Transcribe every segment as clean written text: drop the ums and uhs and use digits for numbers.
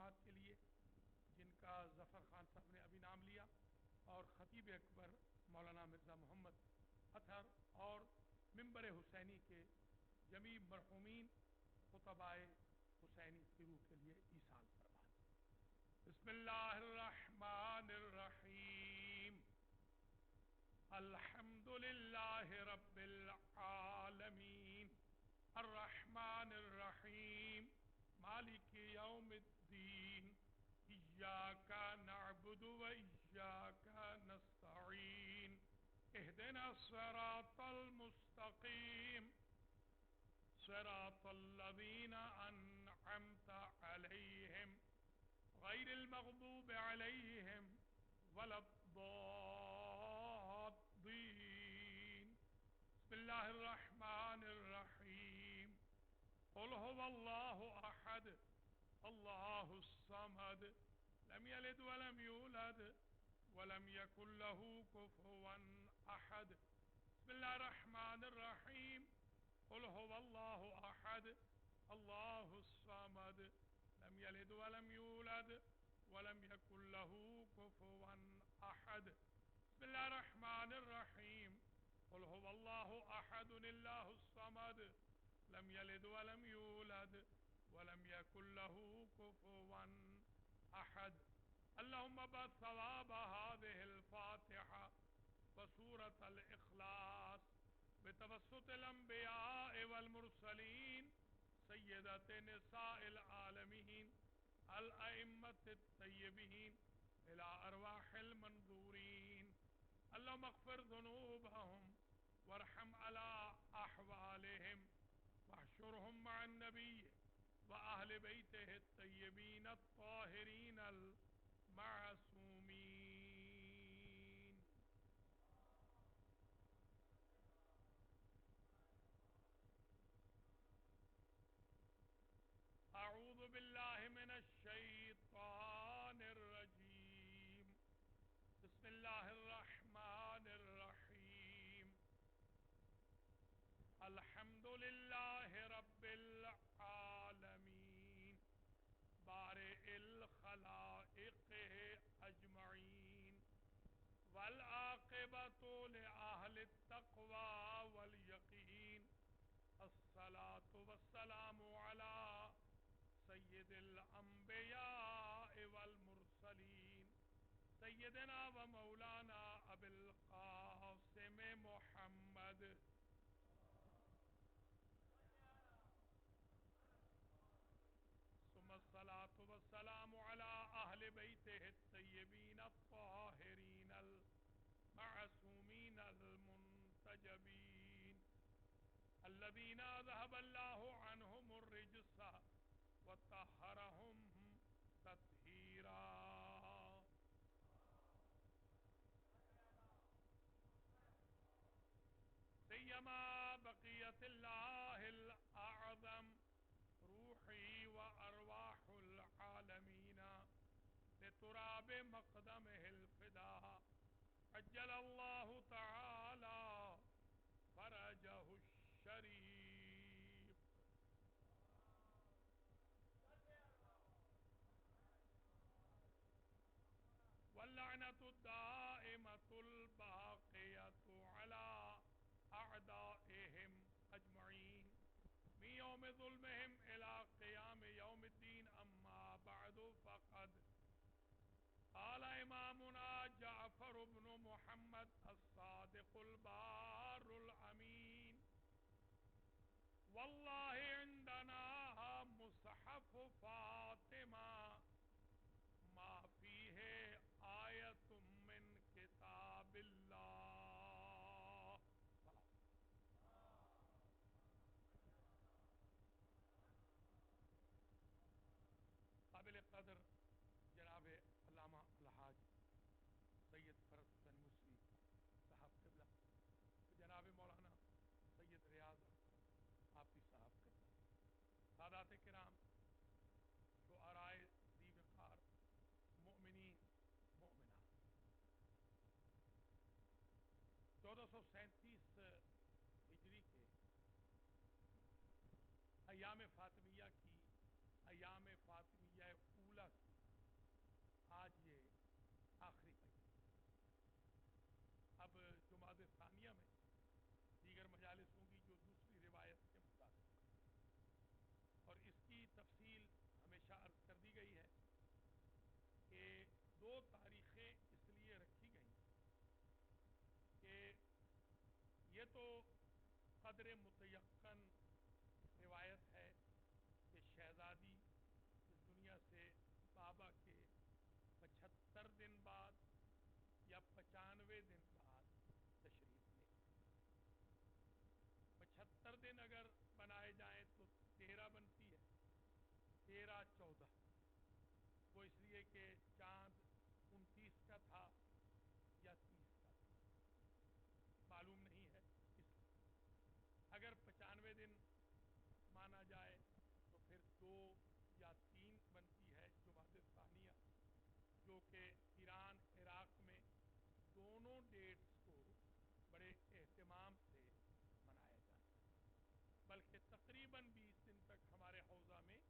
سماعت کے لیے جن کا ظفر خان صاحب نے ابھی نام لیا، اور خطیب اکبر مولانا مرزا محمد اطہر، اور ممبر حسینی کے جمیع مرحومین خطبائے حسینی کی روح کے لیے ایصال فرمائیں۔ بسم اللہ الرحمن الرحیم، الحمد للہ رب العالمین، الرحمن الرحیم، مالک یوم الدین، ایاک نعبد و ایاک نستعین، اہدنا الصراط المستقیم، صراط الذین انعمت علیہم غیر المغضوب علیہم ولا الضالین۔ بسم اللہ الرحمن الرحیم، قل هو اللہ احد اللہ الصمد لم یلد ولم یولد ولم یکن له کفوا احد۔ بسم اللہ الرحمن الرحیم، قل هو اللہ احد اللہ الصمد لم یلد ولم یولد ولم یکن له کفوا احد۔ بسم اللہ الرحمن الرحیم، قل هو اللہ احد اللہ الصمد لم یلد ولم یولد ولم یکن له کفوا احد۔ اللہم بثواب هذه الفاتحة وسورة الإخلاص بتوسط الأنبياء والمرسلين سيدة نساء العالمين الأئمة الطيبين إلى أرواح المنظورين، اللهم اغفر ذنوبهم وارحم على أحوالهم واحشرهم مع النبي وأهل بيته الطيبين الطاهرين المعصومين۔ اعوذ باللہ من الشیطان الرجیم، بسم اللہ الرحمن الرحیم، الحمد للہ رب العالمین بارئ الخلائق اجمعین والعاقبۃ لأہل التقوی والیقین، الصلاة والسلام علی سید الانبیاء والمرسلین سیدنا و مولانا ابی القاسم محمد ثم الصلاة والسلام على اہل بیتہ الطیبین الطاہرین المعصومین المنتجبین الذین ذهب اللہ عنہم الرجس وطہرہم تطہیرا۔ سیما بقیت اللہ الاعظم روحی و ارواح العالمین لتراب مقدمہ الفدا، عجل اللہ تعالی فرجہ الشریف۔ واللعنة الدائمة الباقية على أعدائهم أجمعين من يوم ظلمهم إلى قيام يوم الدين، أما بعد فقد قال إمامنا جعفر بن محمد الصادق البار الأمين، والله عندنا مصحف فاطمة ما فيه آیت من کتاب اللہ۔ قابل قدر جناب علامہ الحاج سید فرد حسین مصری صاحب قبلہ، جناب مولانا سید ریاض حافظ صاحب قبلہ، سادات کرام، شعرائے ذی وقار، مؤمنین مؤمنات، 1437 ہجری کے ایام فاطمیہ کی ایام فاطمیہ اولیٰ کی تو قدر متیقن روایت ہے کہ شہزادی اس دنیا سے بابا کے 75 دن بعد یا 95 دن بعد تشریف لے. 75 دن اگر بنائے جائیں تو 13 بنتی ہے، 13 14، وہ اس لیے کہ چاند 29 کا تھا یا 30 کا تھا، معلوم نہیں ہے. اس اگر 95 دن مانا جائے تو پھر 2 یا 3 بنتی ہے جمادی الثانیہ، جو کہ ایران عراق میں دونوں ڈیٹس کو بڑے اہتمام سے منایا جاتا ہے. بلکہ تقریباً 20 دن تک ہمارے حوزہ میں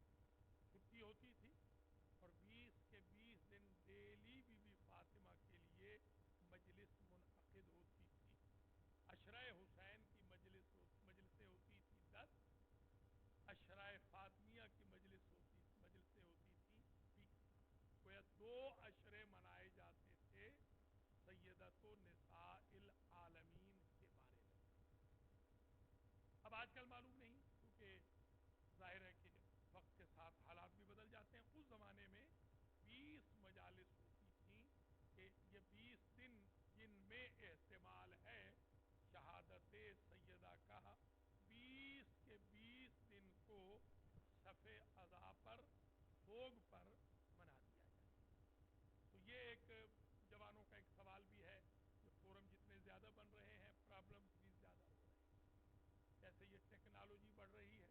چھٹی ہوتی تھی، اور 20 کے 20 دن ڈیلی بی بی فاطمہ کے لیے مجلس منعقد ہوتی تھی. عشرہ حسین کی مجلسیں ہوتی تھی 10، عشرہ فاطمیہ کی مجلسیں ہوتی تھی 20. گویا 2 عشرے منائے جاتے تھے سیدۃ نساء العالمین کے بارے میں. اب آج کل معلوم نہیں، کیونکہ ظاہر ہے کہ وقت کے ساتھ حالات بھی بدل جاتے ہیں. اس زمانے میں 20 مجالس ہوتی تھیں کہ یہ 20 دن جن میں احتمال ہے شہادت سیدہ کا، 20 کے 20 دن کو صف اضاء پر سوگ پر منا دیا جائے. تو یہ ایک جوانوں کا ایک سوال بھی ہے کہ فورم جتنے زیادہ بن رہے ہیں پرابلمز بھی زیادہ ہو رہے ہیں. جیسے یہ ٹیکنالوجی بڑھ رہی ہے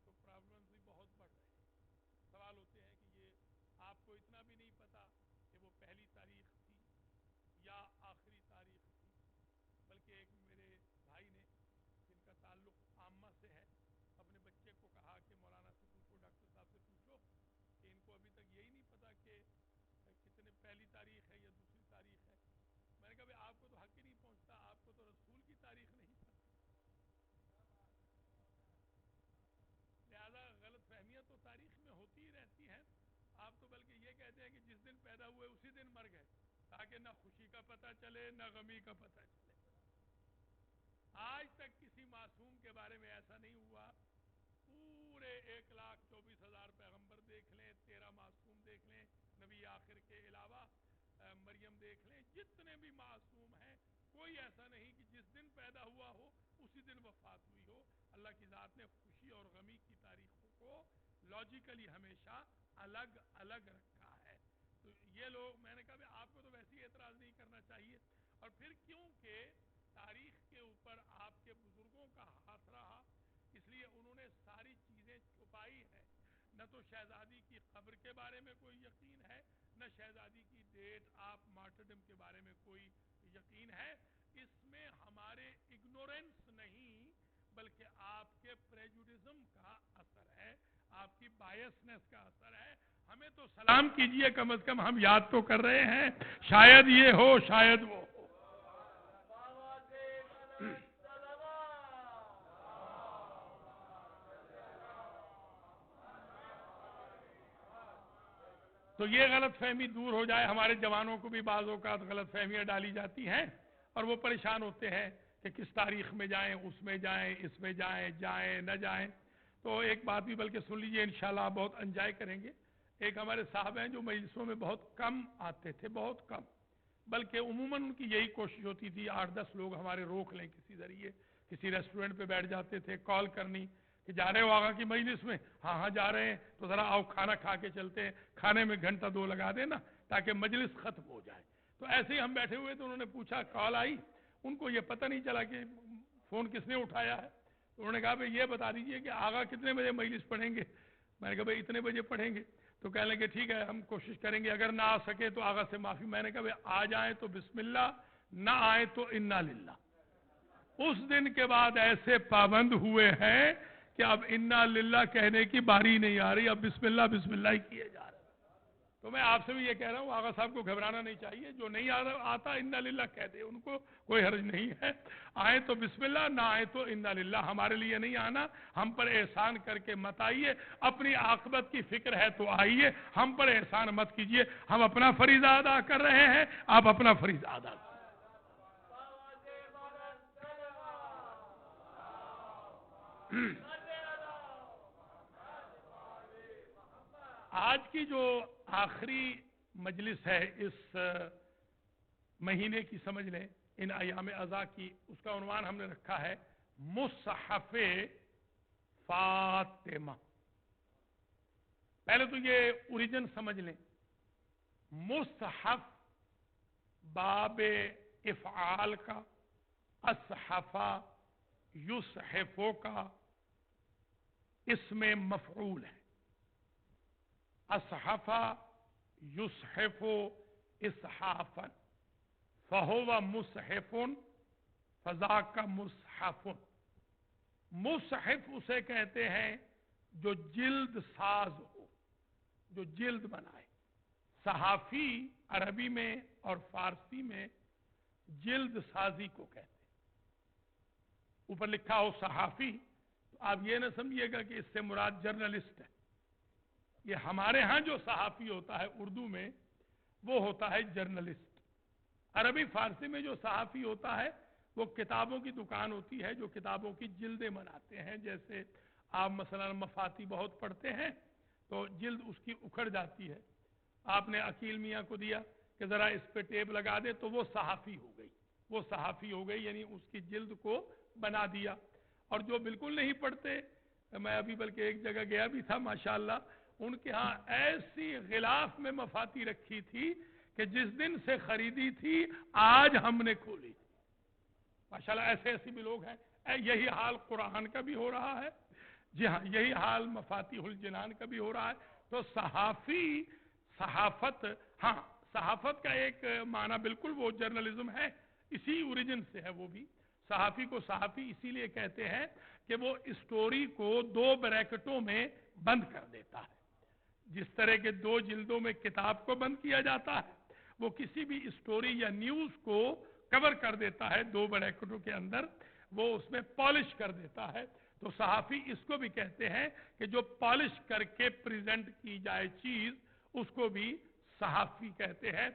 تو پرابلمز بھی بہت بڑھ رہے ہیں. سوال ہوتے ہیں کہ یہ آپ کو اتنا بھی نہیں پتا کہ وہ پہلی تاریخ تھی یا آخری تاریخ تھی. بلکہ ایک میرے بھائی نے جن کا تعلق عامہ سے ہے اپنے بچے کو کہا کہ مولانا سے پوچھو، ڈاکٹر صاحب سے پوچھو کہ ان کو ابھی تک یہی نہیں پتا کہ کتنے پہلی تاریخ ہے یا دوسری تاریخ ہے. میں نے کہا بھائی آپ کو تو حق ہی نہیں پہنچتا، آپ کو تو رسول کی تاریخ نہیں پتا. لہذا غلط فہمیاں تو تاریخ میں ہوتی ہی رہتی ہیں. آپ تو بلکہ یہ کہتے ہیں کہ جس دن پیدا ہوئے اسی دن مر گئے، تاکہ نہ خوشی کا پتہ چلے نہ غمی کا پتہ چلے. آج تک کسی معصوم کے بارے میں ایسا نہیں ہوا. پورے 1,24,000 پیغمبر دیکھ لیں، 13 معصوم دیکھ لیں نبی آخر کے علاوہ، مریم دیکھ لیں، جتنے بھی معصوم ہیں کوئی ایسا نہیں کہ جس دن پیدا ہوا ہو اسی دن وفات ہوئی ہو. اللہ کی ذات نے خوشی اور غمی کی تاریخوں کو لاجیکلی ہمیشہ الگ الگ رکھا ہے. تو یہ لوگ، میں نے کہا آپ کو تو ویسے ہی اعتراض نہیں کرنا چاہیے. اور پھر کیونکہ تاریخ کے اوپر آپ کے بزرگوں کا ہاتھ رہا، اس لیے انہوں نے ساری چیزیں چھپائی ہیں. نہ تو شہزادی کی قبر کے بارے میں کوئی یقین ہے، نہ شہزادی کی ڈیٹ آف مارٹرڈم کے بارے میں کوئی یقین ہے. اس میں ہمارے اگنورنس نہیں بلکہ آپ کے پریجوڈزم کا اثر ہے، آپ کی بائسنس کا اثر ہے. ہمیں تو سلام کیجئے، کم از کم ہم یاد تو کر رہے ہیں، شاید یہ ہو شاید وہ ہو. تو یہ غلط فہمی دور ہو جائے. ہمارے جوانوں کو بھی بعض اوقات غلط فہمیاں ڈالی جاتی ہیں اور وہ پریشان ہوتے ہیں کہ کس تاریخ میں جائیں، اس میں جائیں، اس میں جائیں، جائیں نہ جائیں. تو ایک بات بھی بلکہ سن لیجئے، انشاءاللہ آپ بہت انجوائے کریں گے. ایک ہمارے صاحب ہیں جو مجلسوں میں بہت کم آتے تھے، بہت کم، بلکہ عموماً ان کی یہی کوشش ہوتی تھی 8-10 لوگ ہمارے روک لیں کسی ذریعے. کسی ریسٹورنٹ پہ بیٹھ جاتے تھے، کال کرنی کہ جا رہے ہو آقا کی مجلس میں؟ ہاں ہاں جا رہے ہیں. تو ذرا آؤ کھانا کھا کے چلتے ہیں. کھانے میں گھنٹہ 2 لگا دینا تاکہ مجلس ختم ہو جائے. تو ایسے ہی ہم بیٹھے ہوئے تو انہوں نے پوچھا، کال آئی، ان کو یہ پتہ نہیں چلا کہ فون کس نے اٹھایا ہے. تو انہوں نے کہا بھائی یہ بتا دیجئے کہ آقا کتنے بجے مجلس پڑھیں گے؟ میں نے کہا بھائی اتنے بجے پڑھیں گے. تو کہنے لگے ٹھیک ہے ہم کوشش کریں گے، اگر نہ آ سکے تو آقا سے معافی. میں نے کہا بھائی آ جائیں تو بسم اللہ، نہ آئے تو انا للہ. اس دن کے بعد ایسے پابند ہوئے ہیں کہ اب انا للہ کہنے کی باری نہیں آ رہی، اب بسم اللہ ہی کیے جا رہے. تو میں آپ سے بھی یہ کہہ رہا ہوں، آقا صاحب کو گھبرانا نہیں چاہیے. جو نہیں آتا انا للہ کہہ دے، ان کو کوئی حرج نہیں ہے. آئے تو بسم اللہ، نہ آئے تو انا للہ. ہمارے لیے نہیں آنا، ہم پر احسان کر کے مت آئیے. اپنی عاقبت کی فکر ہے تو آئیے، ہم پر احسان مت کیجیے. ہم اپنا فریضہ ادا کر رہے ہیں، آپ اپنا فریضہ ادا کریں. آج کی جو آخری مجلس ہے اس مہینے کی، سمجھ لیں ان ایام عزا کی، اس کا عنوان ہم نے رکھا ہے مصحف فاطمہ۔ پہلے تو یہ اوریجن سمجھ لیں، مصحف باب افعال کا، اصحفہ یصحفو کا اسم مفعول ہے۔ اصحفہ یصحفو اصحافا فہو مصحف فذاک مصحف۔ مصحف اسے کہتے ہیں جو جلد ساز ہو، جو جلد بنائے۔ صحافی عربی میں اور فارسی میں جلد سازی کو کہتے ہیں۔ اوپر لکھا ہو صحافی تو آپ یہ نہ سمجھیے گا کہ اس سے مراد جرنلسٹ ہے۔ یہ ہمارے ہاں جو صحافی ہوتا ہے اردو میں وہ ہوتا ہے جرنلسٹ۔ عربی فارسی میں جو صحافی ہوتا ہے وہ کتابوں کی دکان ہوتی ہے جو کتابوں کی جلدیں بناتے ہیں۔ جیسے آپ مثلا مفاتی بہت پڑھتے ہیں تو جلد اس کی اکھڑ جاتی ہے، آپ نے عقیل میاں کو دیا کہ ذرا اس پہ ٹیپ لگا دے تو وہ صحافی ہو گئی، وہ صحافی ہو گئی، یعنی اس کی جلد کو بنا دیا۔ اور جو بالکل نہیں پڑھتے، میں ابھی بلکہ ایک جگہ گیا بھی تھا ماشاءاللہ، ان کے ہاں ایسی غلاف میں مفاتی رکھی تھی کہ جس دن سے خریدی تھی آج ہم نے کھولی تھی۔ ماشاءاللہ ایسے ایسے بھی لوگ ہیں۔ یہی حال قرآن کا بھی ہو رہا ہے، جی ہاں یہی حال مفاتیح الجنان کا بھی ہو رہا ہے۔ تو صحافی، صحافت، ہاں صحافت کا ایک معنی بالکل وہ جرنلزم ہے، اسی اوریجن سے ہے وہ بھی۔ صحافی کو صحافی اسی لیے کہتے ہیں کہ وہ اسٹوری کو 2 بریکٹوں میں بند کر دیتا ہے۔ جس طرح کے 2 جلدوں میں کتاب کو بند کیا جاتا ہے، وہ کسی بھی اسٹوری یا نیوز کو کور کر دیتا ہے 2 بریکٹوں کے اندر، وہ اس میں پالش کر دیتا ہے۔ تو صحافی اس کو بھی کہتے ہیں کہ جو پالش کر کے پریزنٹ کی جائے چیز، اس کو بھی صحافی کہتے ہیں،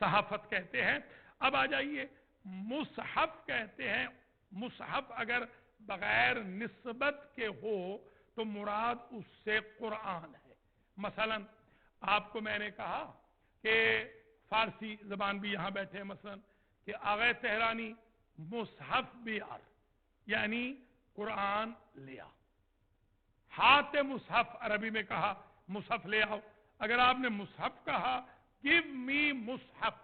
صحافت کہتے ہیں۔ اب آ جائیے، مصحف کہتے ہیں۔ مصحف اگر بغیر نسبت کے ہو تو مراد اس سے قرآن ہے۔ مثلا آپ کو میں نے کہا کہ فارسی زبان بھی یہاں بیٹھے ہیں، مثلا کہ آغا تہرانی مصحف بیار، یعنی قرآن لیا۔ ہاتھ مصحف عربی میں کہا مصحف لے آؤ۔ اگر آپ نے مصحف کہا give me مصحف،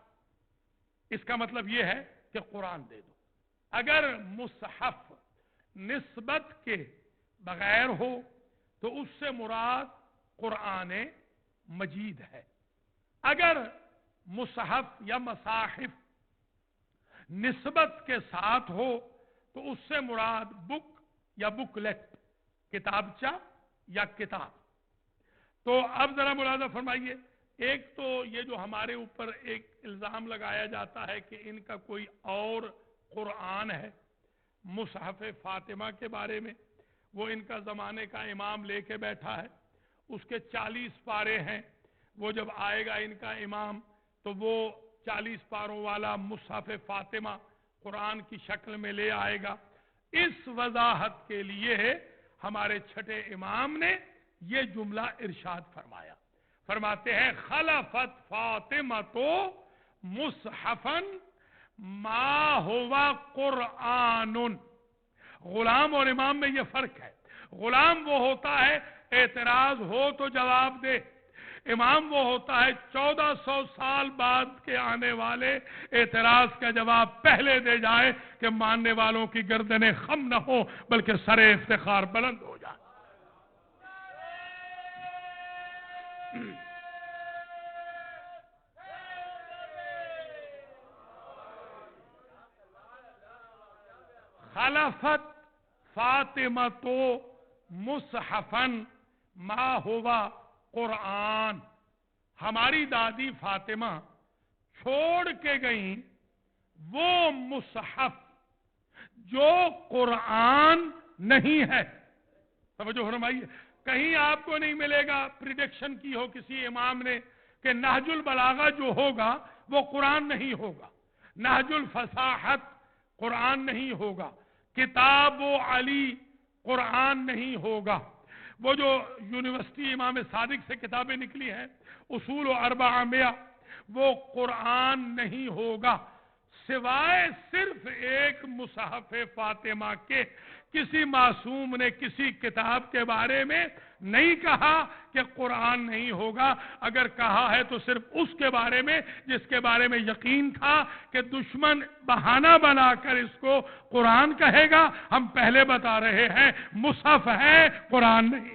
اس کا مطلب یہ ہے کہ قرآن دے دو۔ اگر مصحف نسبت کے بغیر ہو تو اس سے مراد قرآن مجید ہے۔ اگر مصحف یا مصاحف نسبت کے ساتھ ہو تو اس سے مراد بک یا بکلیٹ، کتابچہ یا کتاب۔ تو اب ذرا ملاحظہ فرمائیے، ایک تو یہ جو ہمارے اوپر ایک الزام لگایا جاتا ہے کہ ان کا کوئی اور قرآن ہے مصحف فاطمہ کے بارے میں، وہ ان کا زمانے کا امام لے کے بیٹھا ہے، اس کے 40 پارے ہیں، وہ جب آئے گا ان کا امام تو وہ 40 پاروں والا مصحف فاطمہ قرآن کی شکل میں لے آئے گا۔ اس وضاحت کے لیے ہمارے چھٹے امام نے یہ جملہ ارشاد فرمایا، فرماتے ہیں خلفت فاطمہ تو مصحفن ما ہوا قرآن۔ غلام اور امام میں یہ فرق ہے، غلام وہ ہوتا ہے اعتراض ہو تو جواب دے، امام وہ ہوتا ہے 1400 سال بعد کے آنے والے اعتراض کا جواب پہلے دے جائے کہ ماننے والوں کی گردنیں خم نہ ہو بلکہ سر افتخار بلند ہو جائے۔ خلفت فاطمہ تو مصحفن ما ہوا قرآن، ہماری دادی فاطمہ چھوڑ کے گئیں وہ مصحف جو قرآن نہیں ہے۔ توجہ فرمائیے، کہیں آپ کو نہیں ملے گا پریڈکشن کی ہو کسی امام نے کہ نہج البلاغہ جو ہوگا وہ قرآن نہیں ہوگا، نہج الفصاحت قرآن نہیں ہوگا، کتاب و علی قرآن نہیں ہوگا. وہ جو یونیورسٹی امام صادق سے کتابیں نکلی ہیں اصول و اربعہ میں، وہ قرآن نہیں ہوگا سوائے صرف ایک مصحف فاطمہ کے. کسی معصوم نے کسی کتاب کے بارے میں نہیں کہا کہ قرآن نہیں ہوگا. اگر کہا ہے تو صرف اس کے بارے میں جس کے بارے میں یقین تھا کہ دشمن بہانہ بنا کر اس کو قرآن کہے گا. ہم پہلے بتا رہے ہیں مصحف ہے، قرآن نہیں ہے.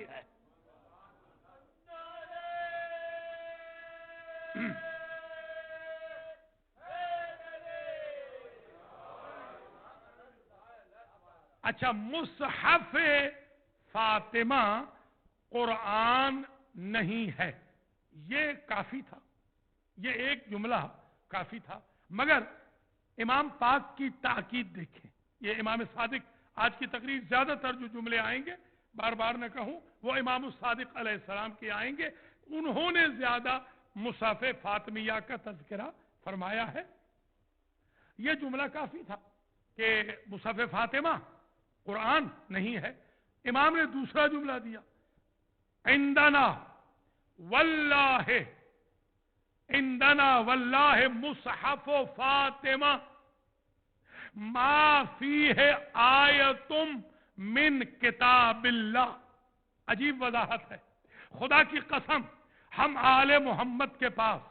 اچھا، مصحف فاطمہ قرآن نہیں ہے، یہ کافی تھا، یہ ایک جملہ کافی تھا. مگر امام پاک کی تاکید دیکھیں. یہ امام صادق، آج کی تقریر زیادہ تر جو جملے آئیں گے بار بار نہ کہوں وہ امام الصادق علیہ السلام کے آئیں گے. انہوں نے زیادہ مصحف فاطمیہ کا تذکرہ فرمایا ہے. یہ جملہ کافی تھا کہ مصحف فاطمہ قرآن نہیں ہے. امام نے دوسرا جملہ دیا، عندنا واللہ مصحف فاطمہ ما فیہ آیت من کتاب اللہ. عجیب وضاحت ہے. خدا کی قسم ہم آل محمد کے پاس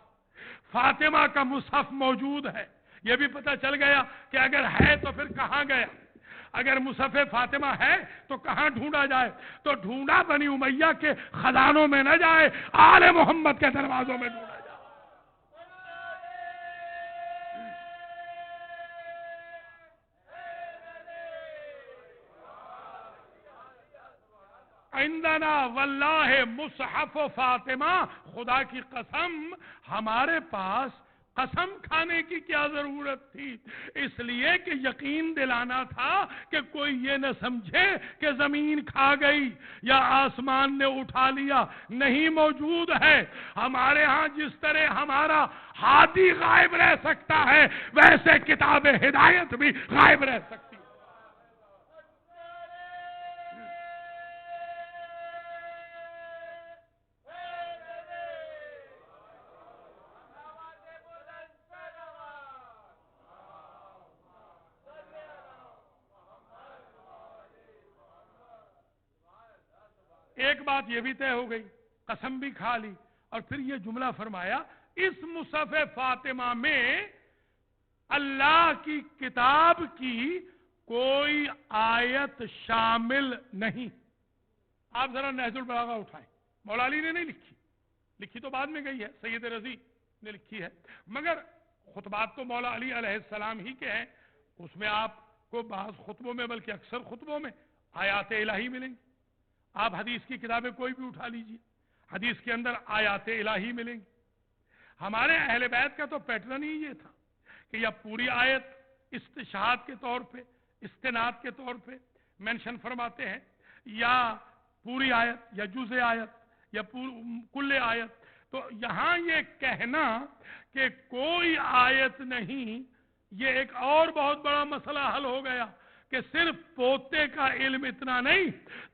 فاطمہ کا مصحف موجود ہے. یہ بھی پتہ چل گیا کہ اگر ہے تو پھر کہاں گیا. اگر مصحف فاطمہ ہے تو کہاں ڈھونڈا جائے؟ تو ڈھونڈا بنی امیہ کے خزانوں میں نہ جائے، آل محمد کے دروازوں میں ڈھونڈا جائے. عندنا واللہ مصحف فاطمہ. خدا کی قسم ہمارے پاس قسم کھانے کی کیا ضرورت تھی؟ اس لیے کہ یقین دلانا تھا کہ کوئی یہ نہ سمجھے کہ زمین کھا گئی یا آسمان نے اٹھا لیا. نہیں، موجود ہے. ہمارے ہاں جس طرح ہمارا ہاتھی غائب رہ سکتا ہے ویسے کتاب ہدایت بھی غائب رہ سکتی ہے. ایک بات یہ بھی طے ہو گئی، قسم بھی کھا لی، اور پھر یہ جملہ فرمایا اس مصحف فاطمہ میں اللہ کی کتاب کی کوئی آیت شامل نہیں. آپ ذرا نہج البلاغہ اٹھائیں. مولا علی نے نہیں لکھی، لکھی تو بعد میں گئی ہے، سید رضی نے لکھی ہے. مگر خطبات تو مولا علی علیہ السلام ہی کے ہیں. اس میں آپ کو بعض خطبوں میں بلکہ اکثر خطبوں میں آیات الہی ملیں گی. آپ حدیث کی کتابیں کوئی بھی اٹھا لیجئے، حدیث کے اندر آیات الہی ملیں گی. ہمارے اہل بیت کا تو پیٹرن ہی یہ تھا کہ یا پوری آیت استشہاد کے طور پہ، استناد کے طور پہ مینشن فرماتے ہیں، یا پوری آیت یا جزء آیت یا کل آیت. تو یہاں یہ کہنا کہ کوئی آیت نہیں، یہ ایک اور بہت بڑا مسئلہ حل ہو گیا کہ صرف پوتے کا علم اتنا نہیں،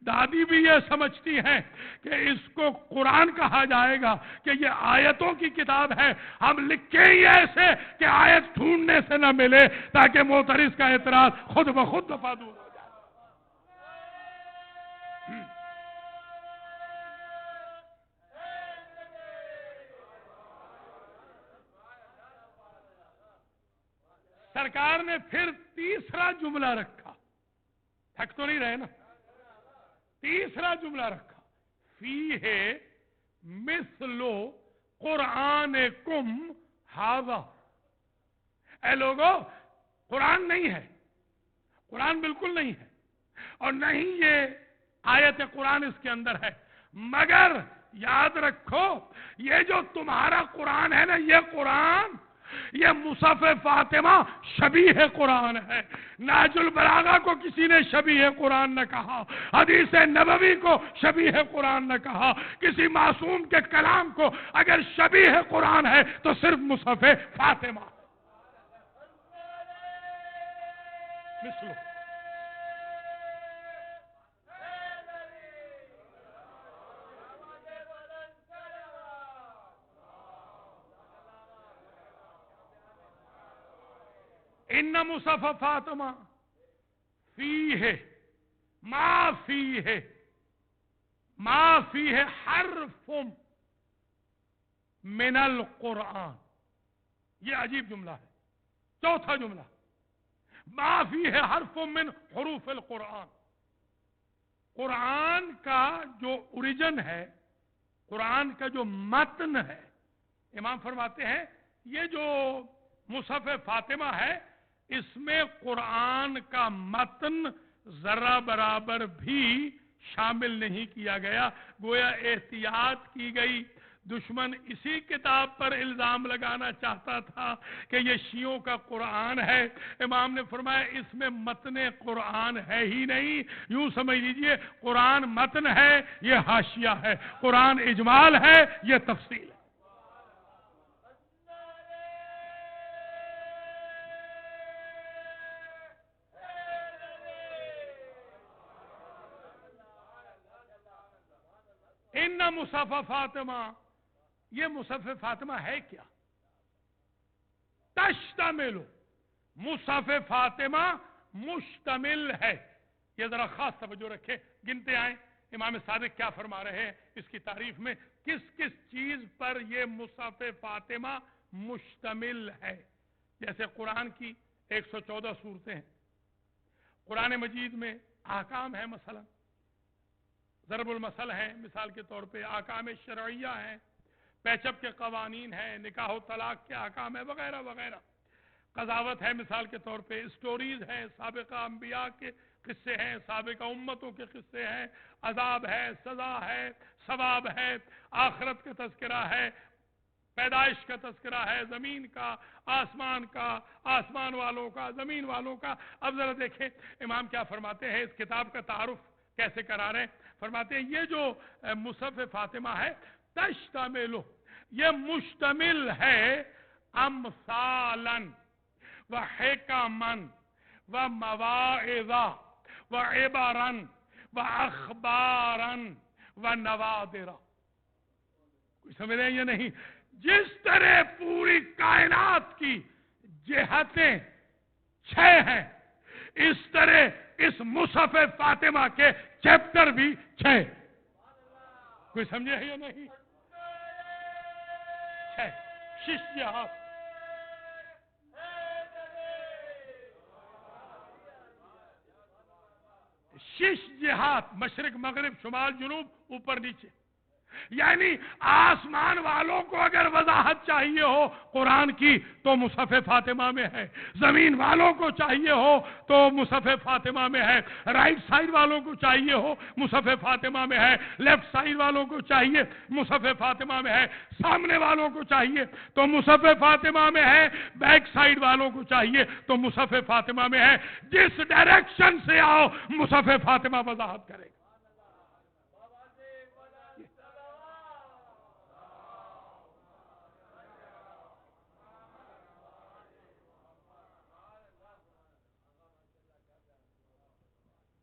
دادی بھی یہ سمجھتی ہیں کہ اس کو قرآن کہا جائے گا کہ یہ آیتوں کی کتاب ہے. ہم لکھیں ہی ایسے کہ آیت ڈھونڈنے سے نہ ملے تاکہ معترض کا اعتراض خود بخود دفع دور ہو جائے. سرکار نے پھر تیسرا جملہ رکھا، تھک تو نہیں رہے نا، تیسرا جملہ رکھا، فیہ مثل قرآنکم ھذا. اے لوگو، قرآن نہیں ہے، قرآن بالکل نہیں ہے، اور نہیں یہ آیت قرآن اس کے اندر ہے. مگر یاد رکھو یہ جو تمہارا قرآن ہے نا، یہ قرآن، یہ مصحف فاطمہ شبیہ قرآن ہے. نہج البلاغہ کو کسی نے شبیہ قرآن نہ کہا، حدیث نبوی کو شبیہ قرآن نہ کہا. کسی معصوم کے کلام کو اگر شبیہ قرآن ہے تو صرف مصحف فاطمہ. مثلو ان مصحف فاطمہ فیہ ما فیہ حرف من القرآن. یہ عجیب جملہ ہے. چوتھا جملہ ما فیہ حرف من حروف القرآن. قرآن کا جو اوریجن ہے، قرآن کا جو متن ہے، امام فرماتے ہیں یہ جو مصحف فاطمہ ہے اس میں قرآن کا متن ذرہ برابر بھی شامل نہیں کیا گیا. گویا احتیاط کی گئی. دشمن اسی کتاب پر الزام لگانا چاہتا تھا کہ یہ شیعوں کا قرآن ہے. امام نے فرمایا اس میں متن قرآن ہے ہی نہیں. یوں سمجھ لیجئے قرآن متن ہے، یہ حاشیہ ہے. قرآن اجمال ہے، یہ تفصیل ہے. ان مصحف فاطمہ، یہ مصحف فاطمہ ہے کیا؟ تشتمل، مصحف فاطمہ مشتمل ہے. یہ ذرا خاص توجہ رکھے، گنتے آئیں امام صادق کیا فرما رہے ہیں اس کی تعریف میں، کس کس چیز پر یہ مصحف فاطمہ مشتمل ہے. جیسے قرآن کی 114 صورتیں ہیں، قرآن مجید میں احکام ہیں، مثلا ضرب المثل ہیں، مثال کے طور پہ احکام شرعیہ ہیں، پیچب کے قوانین ہیں، نکاح و طلاق کے احکام ہیں، وغیرہ وغیرہ. قضاوت ہے مثال کے طور پہ، اسٹوریز ہیں، سابقہ انبیاء کے قصے ہیں، سابقہ امتوں کے قصے ہیں، عذاب ہے، سزا ہے، ثواب ہے، آخرت کا تذکرہ ہے، پیدائش کا تذکرہ ہے، زمین کا، آسمان کا، آسمان والوں کا، زمین والوں کا. اب ذرا دیکھیں امام کیا فرماتے ہیں، اس کتاب کا تعارف کیسے کرا رہے ہیں. فرماتے ہیں یہ جو مصحف فاطمہ ہے تشتمل، یہ مشتمل ہے امثالا و حکما و مواعظ و عبرا و اخبارا و نوادر. کوئی سمجھ رہے ہیں یا نہیں؟ جس طرح پوری کائنات کی جہتیں 6 ہیں، اس طرح اس مصحف فاطمہ کے چیپٹر بھی 6. کوئی سمجھے یا نہیں؟ 6 6 جہات. شش جہات، مشرق مغرب شمال جنوب اوپر نیچے. یعنی آسمان والوں کو اگر وضاحت چاہیے ہو قرآن کی تو مصحف فاطمہ میں ہے، زمین والوں کو چاہیے ہو تو مصحف فاطمہ میں ہے، رائٹ سائڈ والوں کو چاہیے ہو مصحف فاطمہ میں ہے، لیفٹ سائڈ والوں کو چاہیے مصحف فاطمہ میں ہے، سامنے والوں کو چاہیے تو مصحف فاطمہ میں ہے، بیک سائڈ والوں کو چاہیے تو مصحف فاطمہ میں ہے. جس ڈائریکشن سے آؤ مصحف فاطمہ وضاحت کرے گا.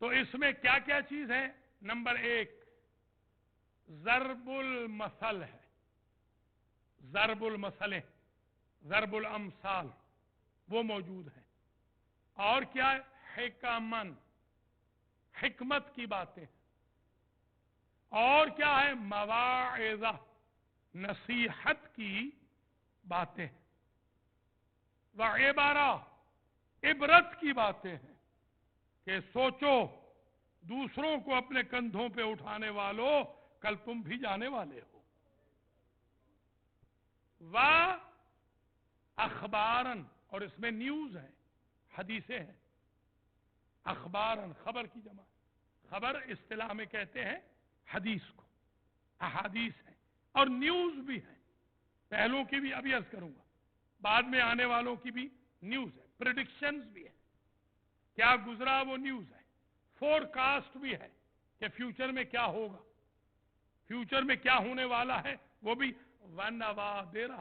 تو اس میں کیا کیا چیز ہے؟ نمبر 1 ضرب المثل ہے، ضرب المثل، ضرب الامثال وہ موجود ہے. اور کیا ہے؟ حکمن، حکمت کی باتیں. اور کیا ہے؟ مواعظ، نصیحت کی باتیں. وعبرہ، عبرت کی باتیں ہیں کہ سوچو دوسروں کو اپنے کندھوں پہ اٹھانے والوں، کل تم بھی جانے والے ہو. اخبارن، اور اس میں نیوز ہے، حدیثیں ہیں. اخبارن خبر کی جمع، خبر اصطلاح میں کہتے ہیں حدیث کو، احادیث ہیں. اور نیوز بھی ہے، پہلوں کی بھی ابھی عرض کروں گا، بعد میں آنے والوں کی بھی نیوز ہے. پریڈکشنز بھی ہے، کیا گزرا وہ نیوز ہے. فور کاسٹ بھی ہے کہ فیوچر میں کیا ہوگا، فیوچر میں کیا ہونے والا ہے وہ بھی. ونوادرہ،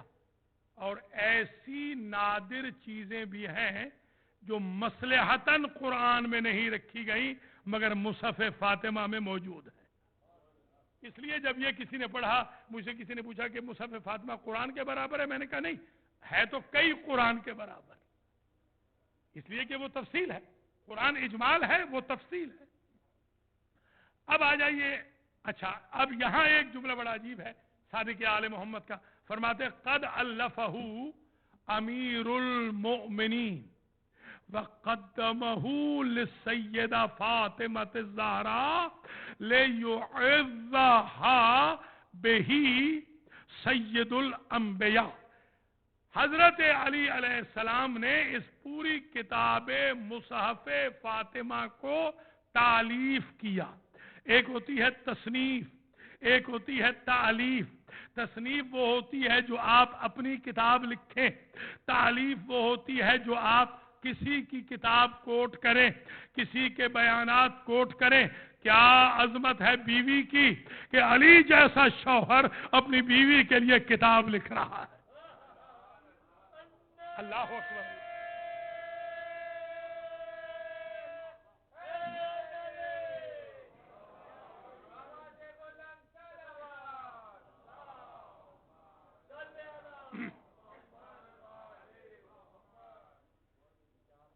اور ایسی نادر چیزیں بھی ہیں جو مصلحتاً قرآن میں نہیں رکھی گئی مگر مصحف فاطمہ میں موجود ہے. اس لیے جب یہ کسی نے پڑھا، مجھ سے کسی نے پوچھا کہ مصحف فاطمہ قرآن کے برابر ہے، میں نے کہا نہیں ہے، تو کئی قرآن کے برابر. اس لیے کہ وہ تفصیل ہے، قرآن اجمال ہے، وہ تفصیل ہے۔ اب آ جائیے، اچھا اب یہاں ایک جملہ بڑا عجیب ہے صادق آل محمد کا، فرماتے قد الفہ امیر المؤمنین وقدمہ للسیدہ فاطمۃ الزہراء لیعظھا بہ سید الانبیاء۔ حضرت علی علیہ السلام نے اس پوری کتاب مصحف فاطمہ کو تالیف کیا۔ ایک ہوتی ہے تصنیف، ایک ہوتی ہے تالیف۔ تصنیف وہ ہوتی ہے جو آپ اپنی کتاب لکھیں، تالیف وہ ہوتی ہے جو آپ کسی کی کتاب کوٹ کریں، کسی کے بیانات کوٹ کریں۔ کیا عظمت ہے بیوی کی کہ علی جیسا شوہر اپنی بیوی کے لیے کتاب لکھ رہا ہے۔ اللہ اکبر۔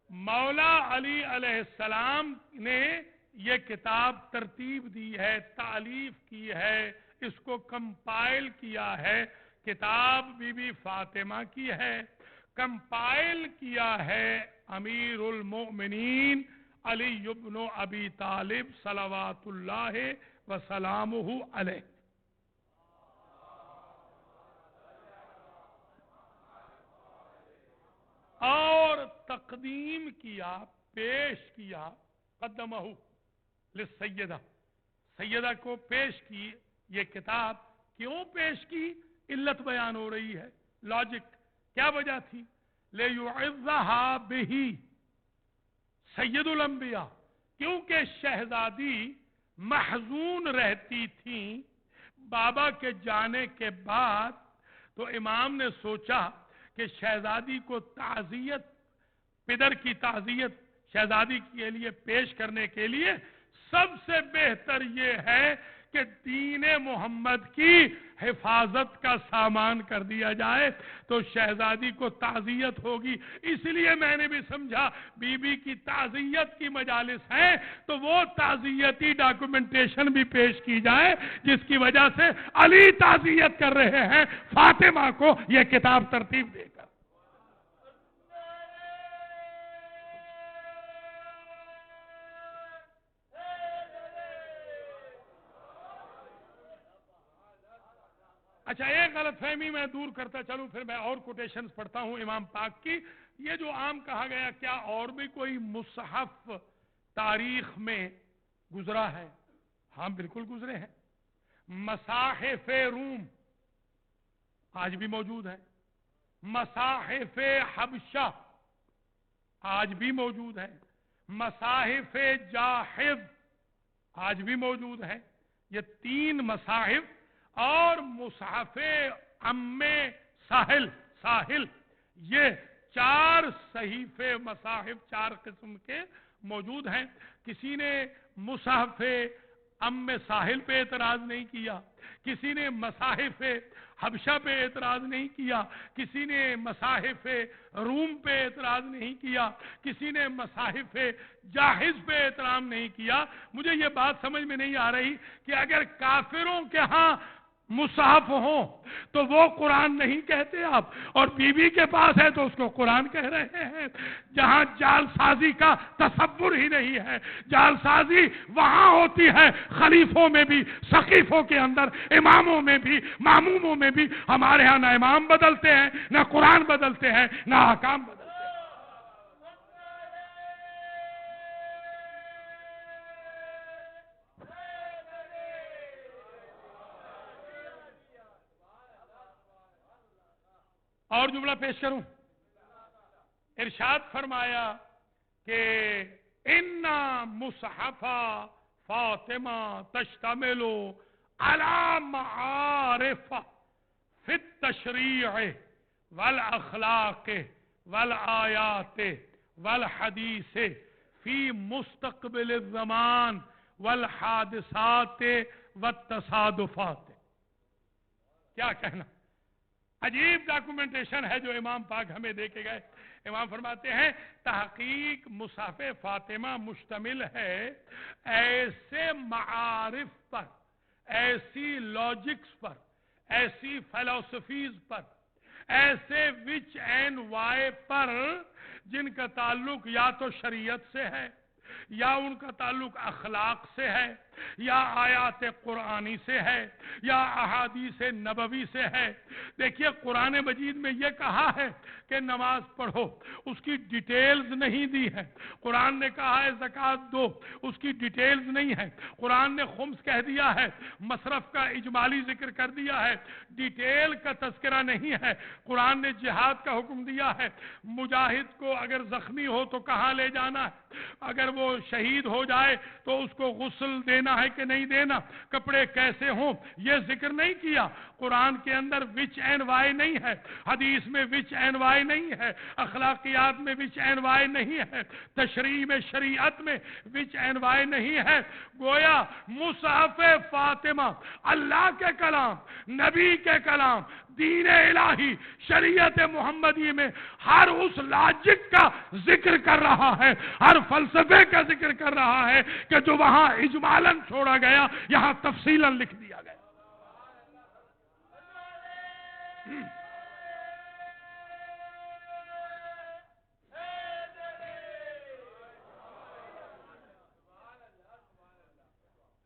مولا علی علیہ السلام نے یہ کتاب ترتیب دی ہے، تالیف کی ہے، اس کو کمپائل کیا ہے۔ کتاب بی بی فاطمہ کی ہے، کمپائل کیا ہے امیر المؤمنین علی بن ابی طالب صلوات اللہ وسلامہ علیہ۔ اور تقدیم کیا، پیش کیا، قدمہ للسیدہ، سیدہ کو پیش کی۔ یہ کتاب کیوں پیش کی؟ علت بیان ہو رہی ہے، لاجک کیا وجہ تھی؟ لیعظھا بہ سید الانبیاء، کیونکہ شہزادی محزون رہتی تھیں بابا کے جانے کے بعد، تو امام نے سوچا کہ شہزادی کو تعزیت، پدر کی تعزیت شہزادی کے لیے پیش کرنے کے لیے سب سے بہتر یہ ہے کہ دین محمد کی حفاظت کا سامان کر دیا جائے، تو شہزادی کو تعزیت ہوگی۔ اس لیے میں نے بھی سمجھا بی بی کی تعزیت کی مجالس ہیں تو وہ تعزیتی ڈاکومنٹیشن بھی پیش کی جائے، جس کی وجہ سے علی تعزیت کر رہے ہیں فاطمہ کو یہ کتاب ترتیب دے کر۔ اچھا ایک غلط فہمی میں دور کرتا چلوں، پھر میں اور کوٹیشنز پڑھتا ہوں امام پاک کی۔ یہ جو عام کہا گیا کیا اور بھی کوئی مصحف تاریخ میں گزرا ہے؟ ہاں بالکل گزرے ہیں۔ مصاحف روم آج بھی موجود ہیں، مصاحف حبشہ آج بھی موجود ہیں، مصاحف جاحظ آج بھی موجود ہیں۔ یہ 3 مصاحف اور مصحف ام ساحل، یہ 4 صحیفے مصاحف 4 قسم کے موجود ہیں۔ کسی نے مصحف ام ساحل پہ اعتراض نہیں کیا، کسی نے مصاحف حبشہ پہ اعتراض نہیں کیا، کسی نے مصاحف روم پہ اعتراض نہیں کیا، کسی نے مصاحف جاحظ پہ اعتراض نہیں کیا۔ مجھے یہ بات سمجھ میں نہیں آ رہی کہ اگر کافروں کے ہاں مصحف ہوں تو وہ قرآن نہیں کہتے آپ، اور بی بی کے پاس ہے تو اس کو قرآن کہہ رہے ہیں۔ جہاں جال سازی کا تصور ہی نہیں ہے، جال سازی وہاں ہوتی ہے خلیفوں میں بھی، سقیفوں کے اندر، اماموں میں بھی، ماموموں میں بھی۔ ہمارے ہاں نہ امام بدلتے ہیں، نہ قرآن بدلتے ہیں، نہ احکام بدلتے ہیں۔ اور جملہ پیش کروں، ارشاد فرمایا کہ اِنَّ مصحف فاطمہ تشتمل علی معارف فی التشریع والاخلاق والآیات والحدیث فی مستقبل الزمان والحادثات والتصادفات۔ کیا کہنا، عجیب ڈاکومنٹیشن ہے جو امام پاک ہمیں دے کے گئے۔ امام فرماتے ہیں تحقیق مصحف فاطمہ مشتمل ہے ایسے معارف پر، ایسی لاجکس پر، ایسی فلسفیز پر، ایسے وچ اینڈ وائے پر جن کا تعلق یا تو شریعت سے ہے، یا ان کا تعلق اخلاق سے ہے، یا آیات قرآنی سے ہے، یا احادیث نبوی سے ہے۔ دیکھیے قرآن مجید میں یہ کہا ہے کہ نماز پڑھو، اس کی ڈیٹیلز نہیں دی ہے۔ قرآن نے کہا ہے زکوٰۃ دو، اس کی ڈیٹیلز نہیں ہے۔ قرآن نے خمس کہہ دیا ہے، مصرف کا اجمالی ذکر کر دیا ہے، ڈیٹیل کا تذکرہ نہیں ہے۔ قرآن نے جہاد کا حکم دیا ہے، مجاہد کو اگر زخمی ہو تو کہاں لے جانا ہے، اگر وہ شہید ہو جائے تو اس کو غسل دینا ہے کہ نہیں دینا، کپڑے کیسے ہوں، یہ ذکر نہیں کیا۔ قرآن کے اندر وچ اینڈ وائی نہیں ہے، حدیث میں وچ اینڈ وائی نہیں ہے، اخلاقیات میں وچ اینڈ وائی نہیں ہے، تشریع میں، شریعت میں وچ اینڈ وائی نہیں ہے۔ گویا مصحف فاطمہ اللہ کے کلام، نبی کے کلام، دین الہی، شریعت محمدی میں ہر اس لاجک کا ذکر کر رہا ہے، ہر فلسفے کا ذکر کر رہا ہے کہ جو وہاں اجمالاً چھوڑا گیا یہاں تفصیلاً لکھ دیا گیا۔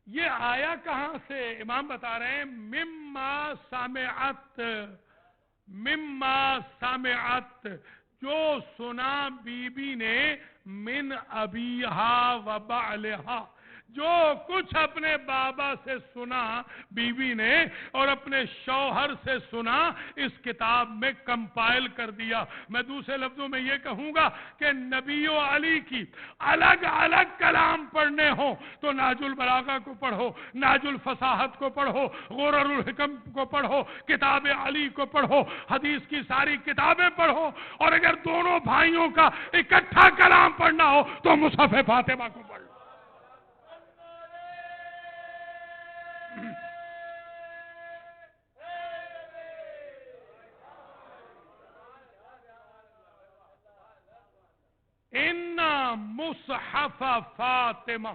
یہ آیا کہاں سے؟ امام بتا رہے ہیں مما سامعت، جو سنا بی بی نے من ابیہا و بعلہا، جو کچھ اپنے بابا سے سنا بی بی نے اور اپنے شوہر سے سنا اس کتاب میں کمپائل کر دیا۔ میں دوسرے لفظوں میں یہ کہوں گا کہ نبی و علی کی الگ الگ کلام پڑھنے ہوں تو ناج البلاغہ کو پڑھو، ناج الفصاحت کو پڑھو، غرر الحکم کو پڑھو، کتاب علی کو پڑھو، حدیث کی ساری کتابیں پڑھو، اور اگر دونوں بھائیوں کا اکٹھا کلام پڑھنا ہو تو مصحف فاطمہ کو پڑھو۔ ان مصحف فاطمہ،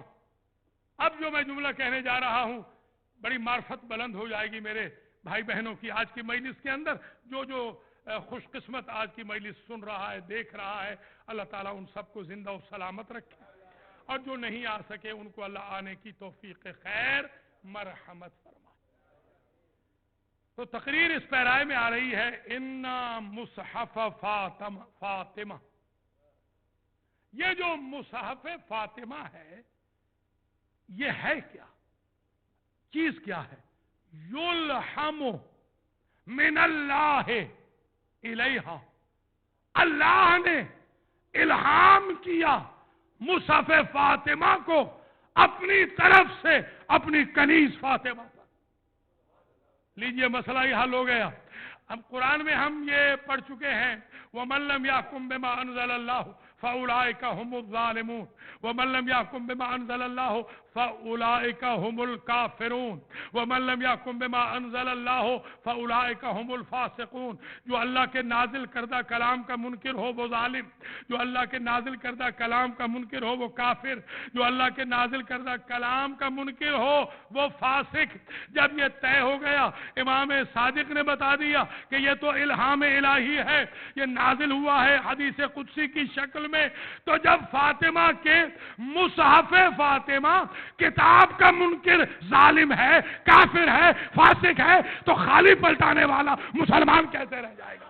اب جو میں جملہ کہنے جا رہا ہوں بڑی معرفت بلند ہو جائے گی میرے بھائی بہنوں کی آج کی مجلس کے اندر۔ جو خوش قسمت آج کی مجلس سن رہا ہے، دیکھ رہا ہے، اللہ تعالیٰ ان سب کو زندہ و سلامت رکھے، اور جو نہیں آ سکے ان کو اللہ آنے کی توفیق خیر مرحمت فرمائے۔ تو تقریر اس پیرائے میں آ رہی ہے ان مصحف فاطمہ۔ یہ جو مصحف فاطمہ ہے یہ ہے کیا؟ چیز کیا ہے؟ یلحم من اللہ الیہا، اللہ نے الہام کیا مصحف فاطمہ کو اپنی طرف سے اپنی کنیز فاطمہ پر۔ لیجئے مسئلہ یہ حل ہو گیا۔ اب قرآن میں ہم یہ پڑھ چکے ہیں وَمَن لَّمْ يَحْكُم بِمَا أَنزَلَ اللَّهُ فَأُولَٰئِكَ هُمُ الظَّالِمُونَ وَمَن لَّمْ يَحْكُم بِمَا أَنزَلَ اللَّهُ فَأُولَٰئِكَ هُمُ الْكَافِرُونَ وَمَن لَّمْ يَحْكُم بِمَا أَنزَلَ اللَّهُ فَأُولَٰئِكَ هُمُ الْفَاسِقُونَ۔ جو اللہ کے نازل کردہ کلام کا منکر ہو وہ ظالم، جو اللہ کے نازل کردہ کلام کا منکر ہو وہ کافر، جو اللہ کے نازل کردہ کلام کا منکر ہو وہ فاسق۔ جب یہ طے ہو گیا، امام صادق نے بتا دیا کہ یہ تو الہام الہی ہے، یہ نازل ہوا ہے حدیث قدسی کی شکل میں، تو جب فاطمہ کے مصحف فاطمہ کتاب کا منکر ظالم ہے، کافر ہے، فاسق ہے، تو خالی پلٹانے والا مسلمان کیسے رہ جائے گا؟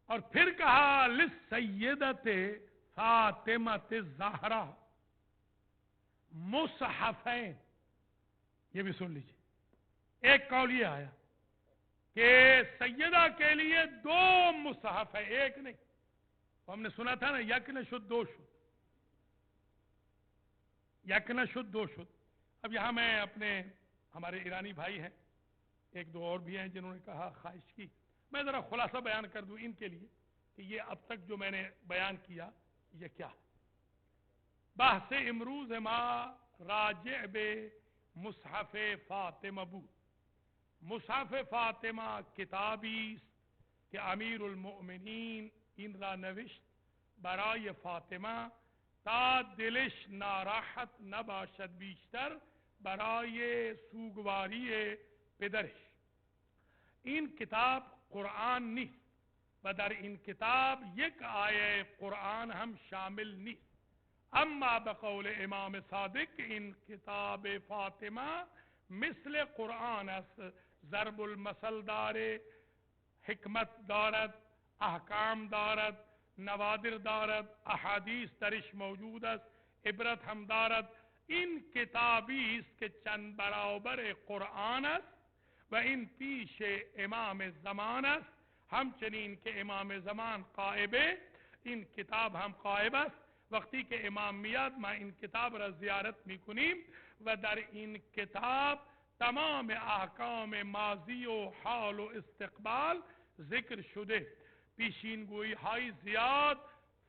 اور پھر کہا للسیدۃ فاطمۃ الزہرا مصحفین۔ یہ بھی سن لیجیے، ایک قول یہ آیا کہ سیدہ کے لیے دو مصحف ہے، ایک نہیں۔ ہم نے سنا تھا نا یکنشد دو شد، یکنشد دو شد۔ اب یہاں میں اپنے ہمارے ایرانی بھائی ہیں ایک دو اور بھی ہیں جنہوں نے کہا خواہش کی، میں ذرا خلاصہ بیان کر دوں ان کے لیے کہ یہ اب تک جو میں نے بیان کیا یہ کیا ہے۔ بحث امروز ما راجع بے مصحف فاطمہ بود۔ مصحف فاطمہ کتابی است که امیر المؤمنین این را نوشت برای فاطمه تا دلش ناراحت نباشد، بیشتر برای سوگواری پدرش. این کتاب قرآن نیست و در این کتاب یک آیه قرآن هم شامل نیست. اما بقول امام صادق این کتاب فاطمه مثل قرآن است، ضرب المثل داره، حکمت دارد، احکام دارد، نوادر دارد، احادیث درش موجود است، عبرت هم دارد. این کتابی است که چند برابر قرآن است و این پیش امام زمان است، همچنین که امام زمان غائبه این کتاب هم غائب است. وقتی که امام میاد ما این کتاب را زیارت میکنیم و در این کتاب تمام احکام ماضی و حال و استقبال ذکر شده. پیشین گویی های زیاد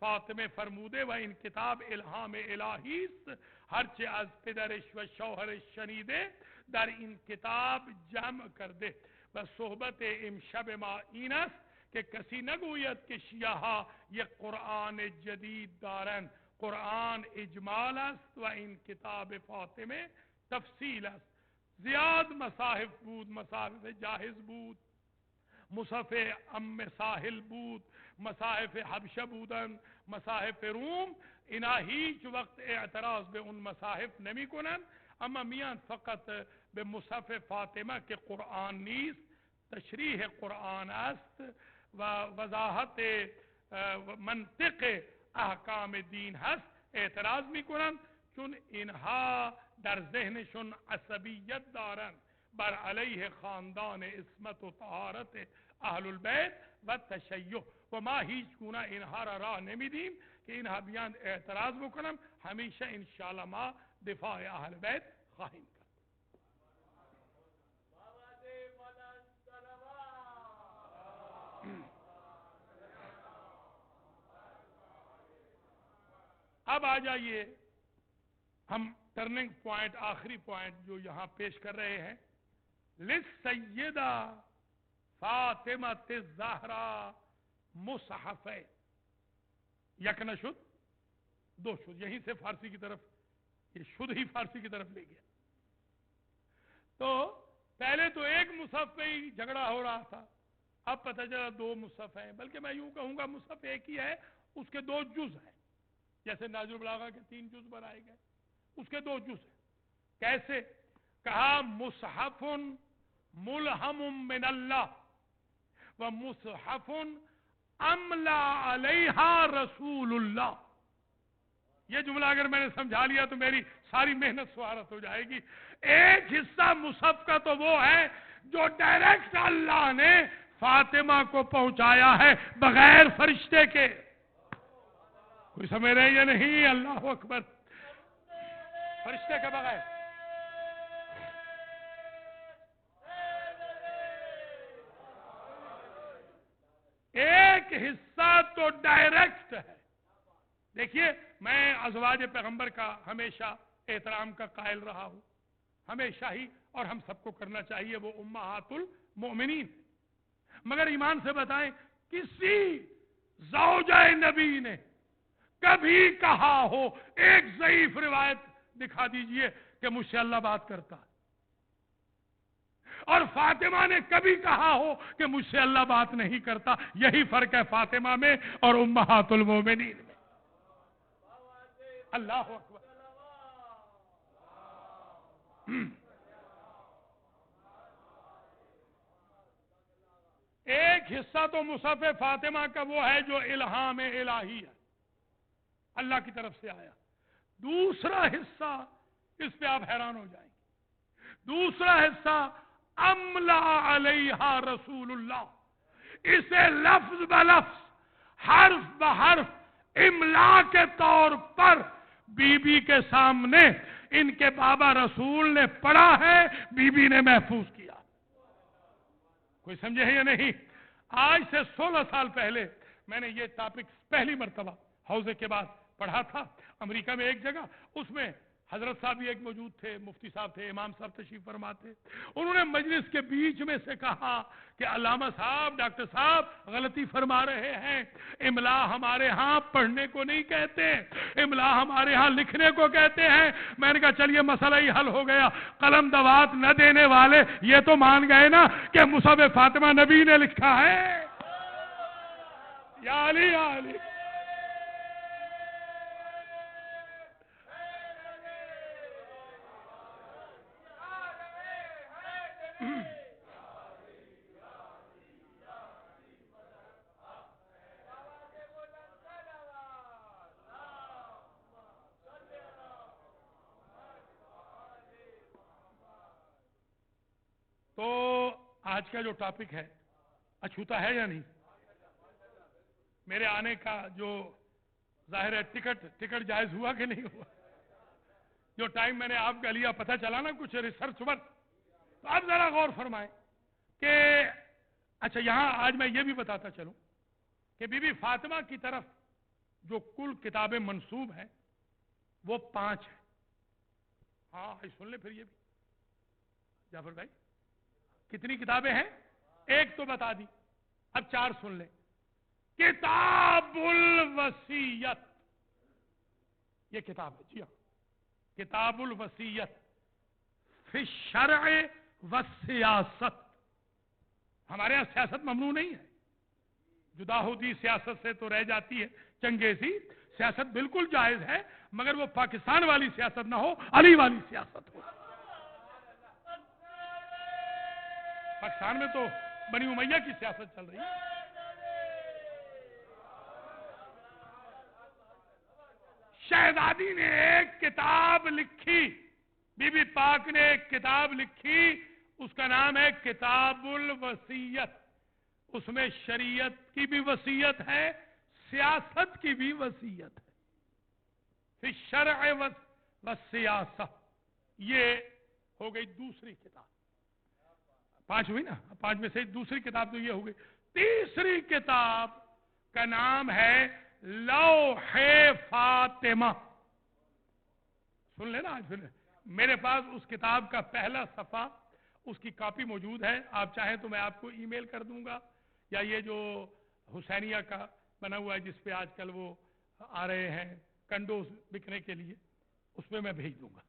فاطمه فرموده و این کتاب الهام الهی است، هرچه از پدرش و شوهرش شنیده در این کتاب جمع کرده. و صحبت امشب ما این است که کسی نگوید که شیعه ها یک قرآن جدید دارند. قرآن اجمال است و این کتاب فاطمه تفصیل است. زیاد مصاحف بود، مصاحف جاهز بود، مصحف ام ساحل بود، مصاحف حبشه بودن، مصاحف روم. اینا هیچ وقت اعتراض به اون مصاحف نمی کنن، اما میان فقط به مصحف فاطمه که قرآن نیست، تشریح قرآن است و وضاحت منطق احکام دین هست اعتراض میکنن، چون اینها در ذهنشون عصبیت دارن بر علیه خاندان عصمت و طهارت اهل البیت و تشیع، و ما هیچ گونه اینها را راه نمیدیم که اینها بیان اعتراض بکنم. همیشه انشاءالله ما دفاع اهل بیت خواهیم کرد. اب آ جائیے ہم ٹرننگ پوائنٹ، آخری پوائنٹ جو یہاں پیش کر رہے ہیں، للسیدہ فاطمہ الزہرا مصحف، یک نہ شد دو شد، یہیں سے فارسی کی طرف، یہ شد ہی فارسی کی طرف لے گیا. تو پہلے تو ایک مصحف پہ ہی جھگڑا ہو رہا تھا، اب پتہ چلا دو مصحف ہیں، بلکہ میں یوں کہوں گا مصحف ایک ہی ہے، اس کے دو جز ہیں. جیسے ناظر البلاغہ کے 3 جز بنائے گئے، اس کے 2 جز ہیں. کیسے؟ کہا مصحف ملہم من اللہ و مصحف املا علیہا رسول اللہ. یہ جملہ اگر میں نے سمجھا لیا تو میری ساری محنت سوارت ہو جائے گی. ایک حصہ مصحف کا تو وہ ہے جو ڈائریکٹ اللہ نے فاطمہ کو پہنچایا ہے بغیر فرشتے کے. کوئی سمجھ رہے یا نہیں؟ اللہ اکبر. فرشتے کے بغیر. ایک حصہ تو ڈائریکٹ ہے. دیکھیے میں ازواج پیغمبر کا ہمیشہ احترام کا قائل رہا ہوں، ہمیشہ ہی، اور ہم سب کو کرنا چاہیے، وہ امہات المؤمنین. مگر ایمان سے بتائیں کسی زوجہ نبی نے کبھی کہا ہو، ایک ضعیف روایت دکھا دیجئے کہ مجھ سے اللہ بات کرتا، اور فاطمہ نے کبھی کہا ہو کہ مجھ سے اللہ بات نہیں کرتا. یہی فرق ہے فاطمہ میں اور امہات المومنین میں. اللہ اکبر. ایک حصہ تو مصحف فاطمہ کا وہ ہے جو الہام الہی ہے، اللہ کی طرف سے آیا. دوسرا حصہ، اس پہ آپ حیران ہو جائیں گے، دوسرا حصہ املا علیہا رسول اللہ. اسے لفظ بلفظ، حرف بحرف املا کے طور پر بی بی کے سامنے ان کے بابا رسول نے پڑھا ہے، بی بی نے محفوظ کیا. کوئی سمجھے ہے یا نہیں؟ آج سے 16 سال پہلے میں نے یہ ٹاپک پہلی مرتبہ حوضے کے بعد پڑھا تھا امریکہ میں ایک جگہ. اس میں حضرت صاحب بھی ایک موجود تھے، مفتی صاحب تھے، امام صاحب تشریف فرما تھے. انہوں نے مجلس کے بیچ میں سے کہا کہ علامہ صاحب، ڈاکٹر صاحب غلطی فرما رہے ہیں. املا ہمارے ہاں پڑھنے کو نہیں کہتے، املا ہمارے ہاں لکھنے کو کہتے ہیں. میں نے کہا چلیے مسئلہ ہی حل ہو گیا. قلم دوات نہ دینے والے یہ تو مان گئے نا کہ مصحف فاطمہ نبی نے لکھا ہے. یا علی یا علی. تو آج کا جو ٹاپک ہے اچھوتا ہے یا نہیں؟ میرے آنے کا جو ظاہر ہے ٹکٹ جائز ہوا کہ نہیں ہوا؟ جو ٹائم میں نے آپ کا لیا پتہ چلا نا کچھ ریسرچ ورک. تو آپ ذرا غور فرمائیں کہ اچھا یہاں آج میں یہ بھی بتاتا چلوں کہ بی بی فاطمہ کی طرف جو کل کتابیں منسوب ہیں وہ 5 ہیں. ہاں سن لیں پھر یہ بھی جعفر بھائی کتنی کتابیں ہیں؟ ایک تو بتا دی، اب 4 سن لیں. کتاب الوصیت یہ کتاب ہے، جی ہاں، کتاب الوصیت فی الشرع والسیاست. ہمارے ہاں سیاست ممنوع نہیں ہے، جدا ہوتی سیاست سے تو رہ جاتی ہے چنگیزی. سیاست بالکل جائز ہے مگر وہ پاکستان والی سیاست نہ ہو، علی والی سیاست ہو. پاکستان میں تو بنی امیہ کی سیاست چل رہی ہے. شہزادی نے ایک کتاب لکھی، بی بی پاک نے ایک کتاب لکھی، اس کا نام ہے کتاب الوصیت. اس میں شریعت کی بھی وصیت ہے، سیاست کی بھی وصیت ہے. فی الشرع والسیاست یہ ہو گئی دوسری کتاب. 5 ہوئی نا؟ 5 میں سے دوسری کتاب تو یہ ہو گئی. تیسری کتاب کا نام ہے لوح فاطمہ. سن لینا آج پھر میرے پاس اس کتاب کا پہلا صفحہ اس کی کاپی موجود ہے. آپ چاہیں تو میں آپ کو ای میل کر دوں گا، یا یہ جو حسینیہ کا بنا ہوا ہے جس پہ آج کل وہ آ رہے ہیں کنڈوز بکنے کے لیے، اس پہ میں بھیج دوں گا.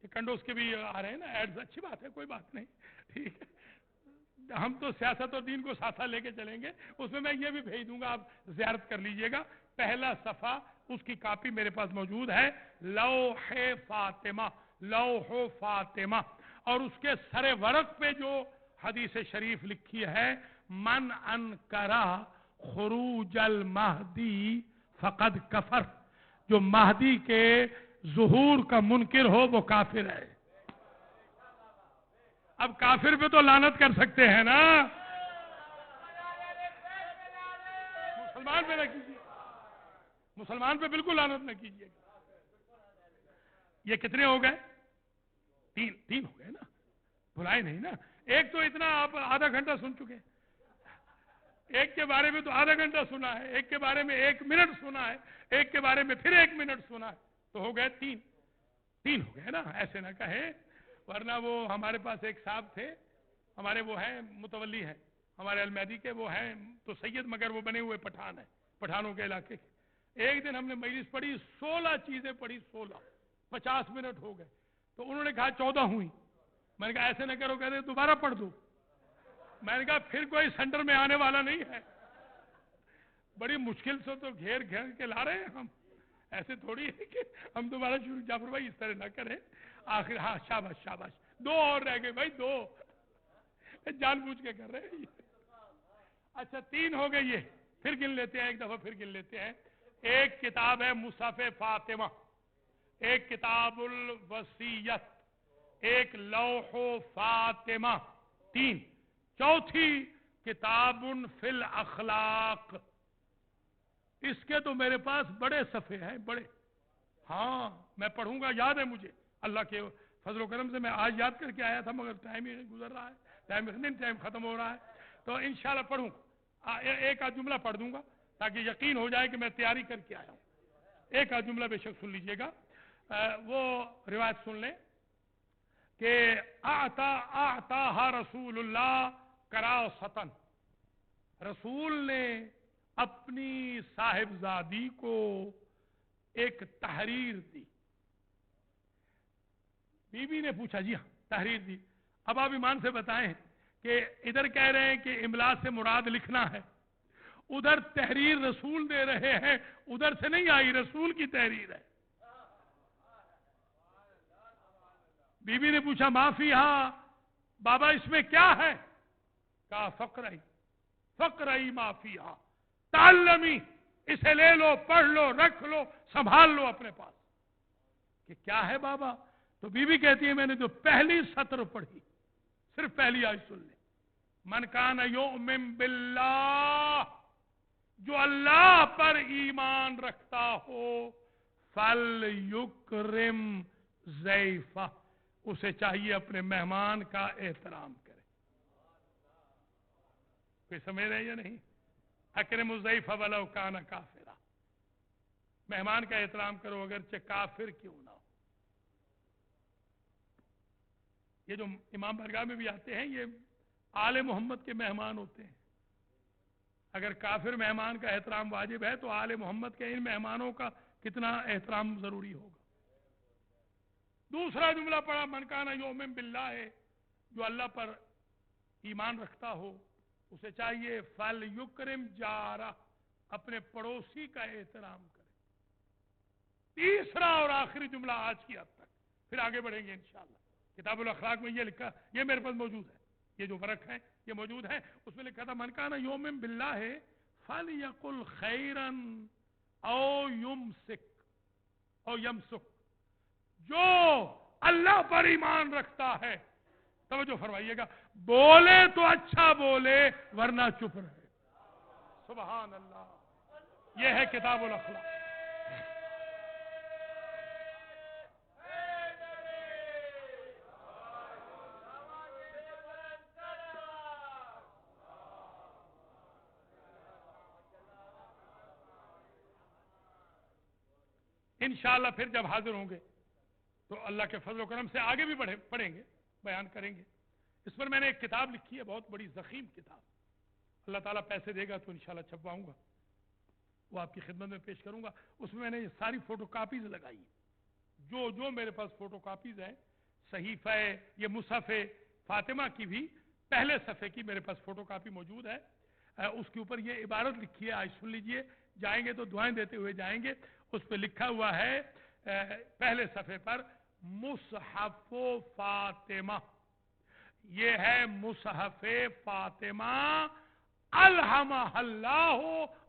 یہ کنڈوز کے بھی آ رہے ہیں نا ایڈز، اچھی بات ہے، کوئی بات نہیں، ٹھیک ہے. ہم تو سیاست اور دین کو ساتھ لے کے چلیں گے. اس میں یہ بھی بھیج دوں گا، آپ زیارت کر لیجئے گا. پہلا صفحہ اس کی کاپی میرے پاس موجود ہے، لوح فاطمہ، لوح فاطمہ. اور اس کے سر ورق پہ جو حدیث شریف لکھی ہے، من انکرہ خروج المہدی فقد کفر. جو مہدی کے ظہور کا منکر ہو وہ کافر ہے. اب کافر پہ تو لعنت کر سکتے ہیں نا، مسلمان پہ نہ کیجیے، مسلمان پہ بالکل لعنت نہ کیجیے. یہ کتنے ہو گئے؟ 3 ہو گئے نا، بھلائے نہیں نا. ایک تو اتنا آپ آدھا گھنٹہ سن چکے، ایک کے بارے میں تو آدھا گھنٹہ سنا ہے، ایک کے بارے میں 1 منٹ سنا ہے، ایک کے بارے میں پھر 1 منٹ سنا ہے، تو ہو گئے 3 ہو گئے نا. ایسے نہ کہیں، ورنہ وہ ہمارے پاس ایک صاحب تھے، ہمارے وہ ہیں متولی ہیں ہمارے المیدی کے، وہ ہیں تو سید مگر وہ بنے ہوئے پٹھان ہیں، پٹھانوں کے علاقے کے. ایک دن ہم نے مجلس پڑھی، 16 چیزیں پڑھی، 16، 50 منٹ ہو گئے. تو انہوں نے کہا 14 ہوئی. میں نے کہا ایسے نہ کرو، کہتے دوبارہ پڑھ دو. میں نے کہا پھر کوئی سینٹر میں آنے والا نہیں ہے، بڑی مشکل سے تو گھیر کے لا رہے ہیں ہم، ایسے تھوڑی ہے کہ ہم دوبارہ شروع. جعفر بھائی اس طرح نہ کریں. آخر ہاں شاباش شاباش، 2 اور رہ گئے بھائی، 2 جان بوجھ کے کر رہے ہیں. اچھا 3 ہو گئے. یہ پھر گن لیتے ہیں، ایک دفعہ پھر گن لیتے ہیں. ایک کتاب ہے مصحف فاطمہ، ایک کتاب الوصیت، ایک لوح فاطمہ، 3. چوتھی کتاب فی الاخلاق. اس کے تو میرے پاس بڑے صفحے ہیں، بڑے. ہاں میں پڑھوں گا، یاد ہے مجھے، اللہ کے فضل و کرم سے میں آج یاد کر کے آیا تھا مگر ٹائم ہی گزر رہا ہے. ٹائم ختم ہو رہا ہے تو انشاءاللہ پڑھوں ایک آدھ جملہ پڑھ دوں گا تاکہ یقین ہو جائے کہ میں تیاری کر کے آیا ہوں. ایک آدھ جملہ بے شک سن لیجئے گا. وہ روایت سن لیں کہ اعطاها رسول اللہ کراستن، رسول نے اپنی صاحبزادی کو ایک تحریر دی. بی بی نے پوچھا جی ہاں تحریر دی. اب آپ ایمان سے بتائیں کہ ادھر کہہ رہے ہیں کہ املا سے مراد لکھنا ہے، ادھر تحریر رسول دے رہے ہیں، ادھر سے نہیں آئی، رسول کی تحریر ہے. بی بی نے پوچھا معافی ہاں بابا اس میں کیا ہے؟ کہا فقرئی معافی ہاں، تعلمی، اسے لے لو، پڑھ لو، رکھ لو، سنبھال لو اپنے پاس. کہ کیا ہے بابا؟ تو بی بی کہتی ہے میں نے جو پہلی سطر پڑھی، صرف پہلی آیت سن لیں. من کان یؤمن باللہ، جو اللہ پر ایمان رکھتا ہو، فلیکرم ضیفہ، اسے چاہیے اپنے مہمان کا احترام کرے. کوئی سمجھ رہے یا نہیں؟ اکرم الضیف ولو کان کافرا، مہمان کا احترام کرو اگرچہ کافر کیوں نہ ہو. یہ جو امام برگاہ میں بھی آتے ہیں یہ آل محمد کے مہمان ہوتے ہیں. اگر کافر مہمان کا احترام واجب ہے تو آل محمد کے ان مہمانوں کا کتنا احترام ضروری ہوگا. دوسرا جملہ پڑھا من کان یؤمن باللہ، جو اللہ پر ایمان رکھتا ہو اسے چاہیے فلیکرم جارہ، اپنے پڑوسی کا احترام کرے. تیسرا اور آخری جملہ آج کی حد تک، پھر آگے بڑھیں گے انشاءاللہ. کتاب الاخلاق میں یہ لکھا، یہ میرے پاس موجود ہے، یہ جو ورق ہے یہ موجود ہے. اس میں لکھا تھا من کان یؤمن باللہ فلیقل خیرا او یمسک، جو اللہ پر ایمان رکھتا ہے، توجہ فرمائیے گا، بولے تو اچھا بولے ورنہ چپ رہے. سبحان اللہ، یہ ہے کتاب الاخلاق. انشاءاللہ پھر جب حاضر ہوں گے تو اللہ کے فضل و کرم سے آگے بھی پڑھیں گے، بیان کریں گے. اس پر میں نے ایک کتاب لکھی ہے، بہت بڑی ضخیم کتاب. اللہ تعالیٰ پیسے دے گا تو انشاءاللہ چھپواؤں گا، وہ آپ کی خدمت میں پیش کروں گا. اس میں نے یہ ساری فوٹو کاپیز لگائی، جو میرے پاس فوٹو کاپیز ہیں. صحیفہ یہ مصحف فاطمہ کی بھی پہلے صفحے کی میرے پاس فوٹو کاپی موجود ہے. اس کے اوپر یہ عبارت لکھی ہے، آج سن لیجئے. جائیں گے تو دعائیں دیتے ہوئے جائیں گے. اس پہ لکھا ہوا ہے پہلے صفحے پر مصحف فاطمہ، یہ ہے مصحف فاطمہ الہمہ اللہ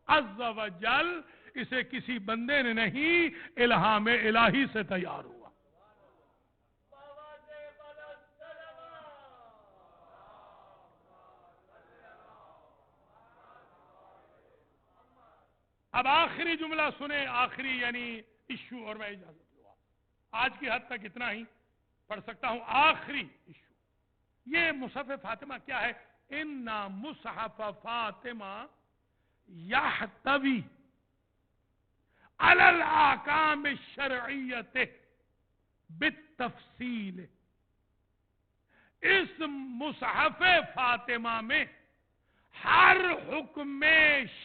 عز و جل، اسے کسی بندے نے نہیں، الہام الہی سے تیار ہوا. اب آخری جملہ سنیں، آخری یعنی ایشو، اور میں اجازت لوں. آج کی حد تک اتنا ہی پڑھ سکتا ہوں. آخری ایشو یہ مصحف فاطمہ کیا ہے؟ ان مصحف فاطمہ یحتوی علی الاحکام الشرعیۃ بالتفصیل. اس مصحف فاطمہ میں ہر حکم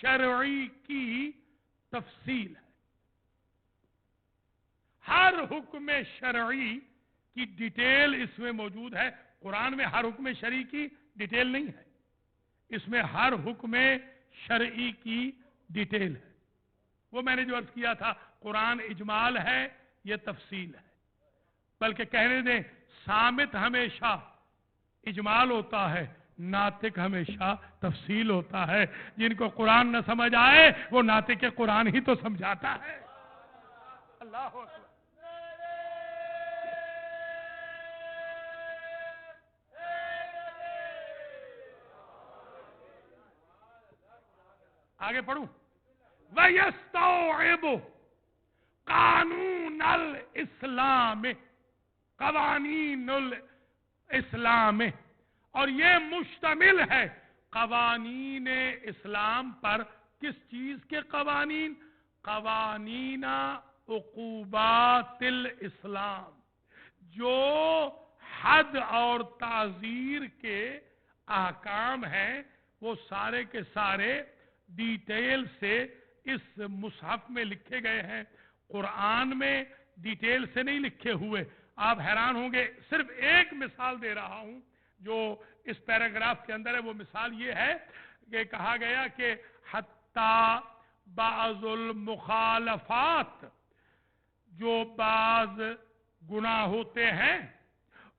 شرعی کی تفصیل ہے، ہر حکم شرعی کی ڈیٹیل اس میں موجود ہے. قرآن میں ہر حکم شرعی کی ڈیٹیل نہیں ہے، اس میں ہر حکم شرعی کی ڈیٹیل ہے. وہ میں نے جو عرض کیا تھا، قرآن اجمال ہے، یہ تفصیل ہے. بلکہ کہنے دیں صامت ہمیشہ اجمال ہوتا ہے، ناطق ہمیشہ تفصیل ہوتا ہے. جن کو قرآن نہ سمجھ آئے وہ ناطق قرآن ہی تو سمجھاتا ہے. اللہ اکبر. آگے پڑھوں. وَيَسْتَوْعِبُ قانون الاسلام، قوانین الاسلام اور یہ مشتمل ہے قوانین اسلام پر. کس چیز کے قوانین؟ قوانین عقوبات الاسلام، جو حد اور تعزیر کے احکام ہیں وہ سارے کے سارے ڈیٹیل سے اس مصحف میں لکھے گئے ہیں. قرآن میں ڈیٹیل سے نہیں لکھے ہوئے. آپ حیران ہوں گے، صرف ایک مثال دے رہا ہوں جو اس پیراگراف کے اندر ہے. وہ مثال یہ ہے کہ کہا گیا کہ حتی بعض المخالفات، جو بعض گناہ ہوتے ہیں،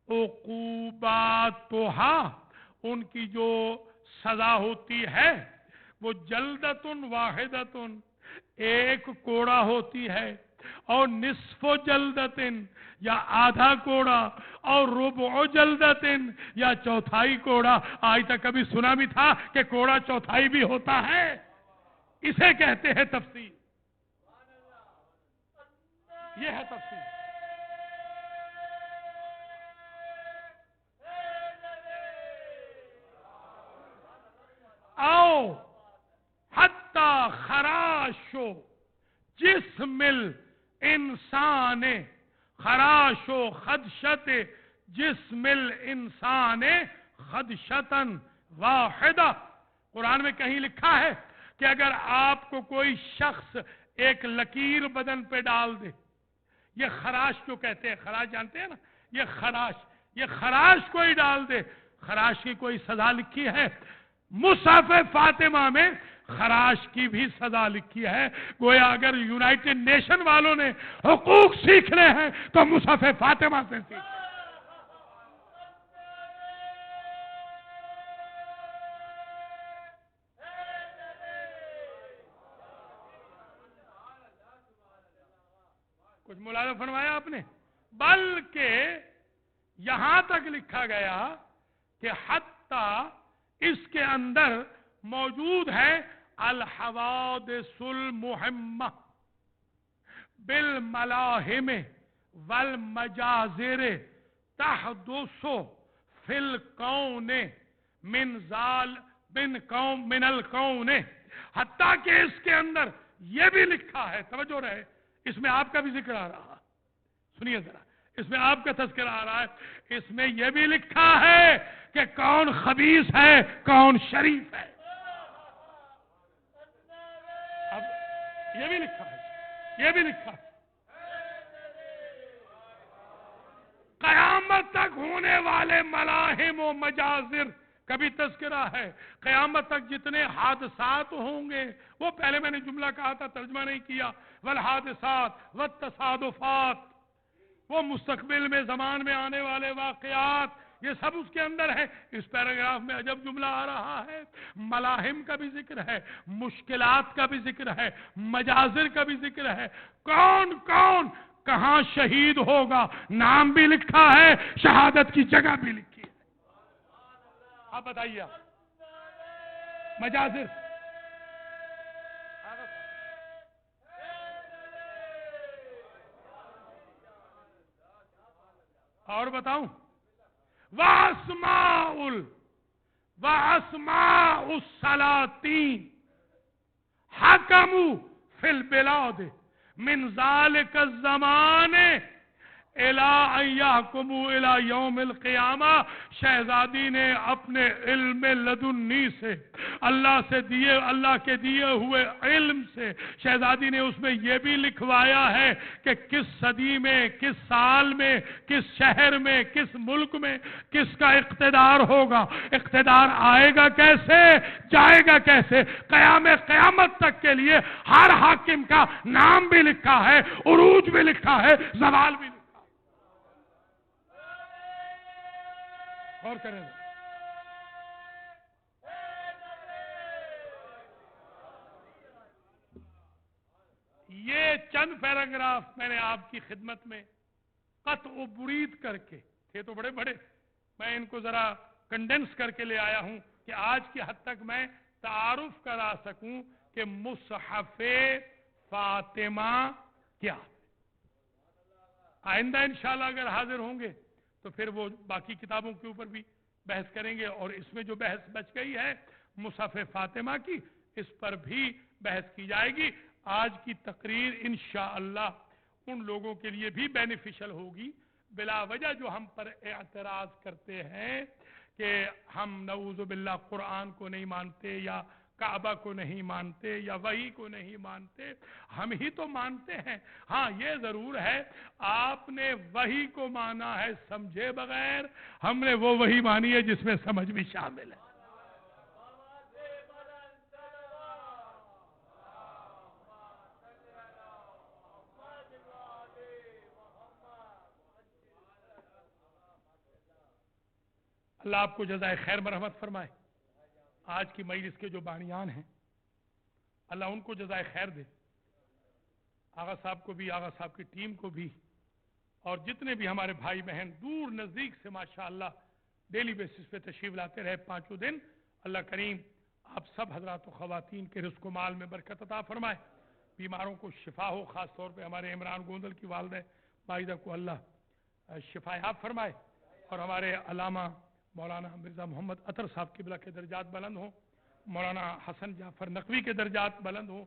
عقوباتھا، ان کی جو سزا ہوتی ہے، وہ جلدتن واحدتن، ایک کوڑا ہوتی ہے، اور نصف جلدتن، یا آدھا کوڑا، اور ربع جلدتن، یا چوتھائی کوڑا. آج تک کبھی سنا بھی تھا کہ کوڑا چوتھائی بھی ہوتا ہے؟ اسے کہتے ہیں تفصیل. یہ ہے تفصیل. آؤ حتی خراش و جسم الانسان، خراش و خدشت جسم الانسان خدشتن واحدہ. قرآن میں کہیں لکھا ہے کہ اگر آپ کو کوئی شخص ایک لکیر بدن پہ ڈال دے، یہ خراش جو کہتے ہیں، خراش جانتے ہیں نا، یہ خراش کوئی ڈال دے، خراش کی کوئی سزا لکھی ہے؟ مصحف فاطمہ میں خراش کی بھی سزا لکھی ہے. گویا اگر یونائٹڈ نیشن والوں نے حقوق سیکھنے ہیں تو مصحف فاطمہ سے سیکھیں. کچھ ملاحظہ فرمایا آپ نے؟ بلکہ یہاں تک لکھا گیا کہ حتی اس کے اندر موجود ہے الحوادث المہمہ بالملاحم والمجازر تحدث فی الکون من الکون. حتیٰ کہ اس کے اندر یہ بھی لکھا ہے، توجہ رہے، اس میں آپ کا بھی ذکر آ رہا، سنیے ذرا، اس میں آپ کا تذکرہ آ رہا ہے. اس میں یہ بھی لکھا ہے کہ کون خبیث ہے، کون شریف ہے. اب یہ بھی لکھا ہے، یہ بھی لکھا ہے. قیامت تک ہونے والے ملاحم و مجازر کا بھی تذکرہ ہے. قیامت تک جتنے حادثات ہوں گے، وہ پہلے میں نے جملہ کہا تھا، ترجمہ نہیں کیا، والحادثات والتصادفات، وہ مستقبل میں زمان میں آنے والے واقعات، یہ سب اس کے اندر ہے. اس پیراگراف میں عجب جملہ آ رہا ہے، ملاحم کا بھی ذکر ہے، مشکلات کا بھی ذکر ہے، مجازر کا بھی ذکر ہے. کون کون کہاں شہید ہوگا نام بھی لکھا ہے، شہادت کی جگہ بھی لکھی ہے. آپ بتائیے، مجازر. اور بتاؤں، وَأَسْمَاءُ السَّلَاطِينِ حَكَمُوا فِي الْبِلَادِ مِنْ ذَلِكَ الزَّمَانِ إِلَىٰ أَنْ يَحْكُمُوا إِلَىٰ يَوْمِ الْقِيَامَةِ. شہزادی نے اپنے علم لدنی سے، اللہ کے دیے ہوئے علم سے، شہزادی نے اس میں یہ بھی لکھوایا ہے کہ کس صدی میں، کس سال میں، کس شہر میں، کس ملک میں کس کا اقتدار ہوگا، اقتدار آئے گا کیسے، جائے گا کیسے. قیامت تک کے لیے ہر حاکم کا نام بھی لکھا ہے، عروج بھی لکھا ہے، زوال بھی لکھا ہے. اور کریں یہ چند پیراگراف میں نے آپ کی خدمت میں قطع و برید کر کے، تھے تو بڑے بڑے، میں ان کو ذرا کنڈنس کر کے لے آیا ہوں کہ آج کی حد تک میں تعارف کرا سکوں کہ مصحف فاطمہ کیا. آئندہ انشاءاللہ اگر حاضر ہوں گے تو پھر وہ باقی کتابوں کے اوپر بھی بحث کریں گے، اور اس میں جو بحث بچ گئی ہے مصحف فاطمہ کی، اس پر بھی بحث کی جائے گی۔ آج کی تقریر انشاءاللہ ان لوگوں کے لیے بھی بینیفیشل ہوگی بلا وجہ جو ہم پر اعتراض کرتے ہیں کہ ہم نعوذ باللہ قرآن کو نہیں مانتے، یا کعبہ کو نہیں مانتے، یا وحی کو نہیں مانتے۔ ہم ہی تو مانتے ہیں۔ ہاں یہ ضرور ہے آپ نے وحی کو مانا ہے سمجھے بغیر، ہم نے وہ وحی مانی ہے جس میں سمجھ بھی شامل ہے۔ اللہ آپ کو جزائے خیر مرحمت فرمائے۔ آج کی مجلس کے جو بانیان ہیں اللہ ان کو جزائے خیر دے، آغا صاحب کو بھی، آغا صاحب کی ٹیم کو بھی، اور جتنے بھی ہمارے بھائی بہن دور نزدیک سے ماشاءاللہ ڈیلی بیسس پہ تشریف لاتے رہے 5 دن، اللہ کریم آپ سب حضرات و خواتین کے رزق و مال میں برکت عطا فرمائے، بیماروں کو شفا ہو، خاص طور پہ ہمارے عمران گوندل کی والدہ ماجدہ کو اللہ شفا یاب فرمائے، اور ہمارے علامہ مولانا مرزا محمد عطر صاحب قبلہ کے درجات بلند ہوں، مولانا حسن جعفر نقوی کے درجات بلند ہوں،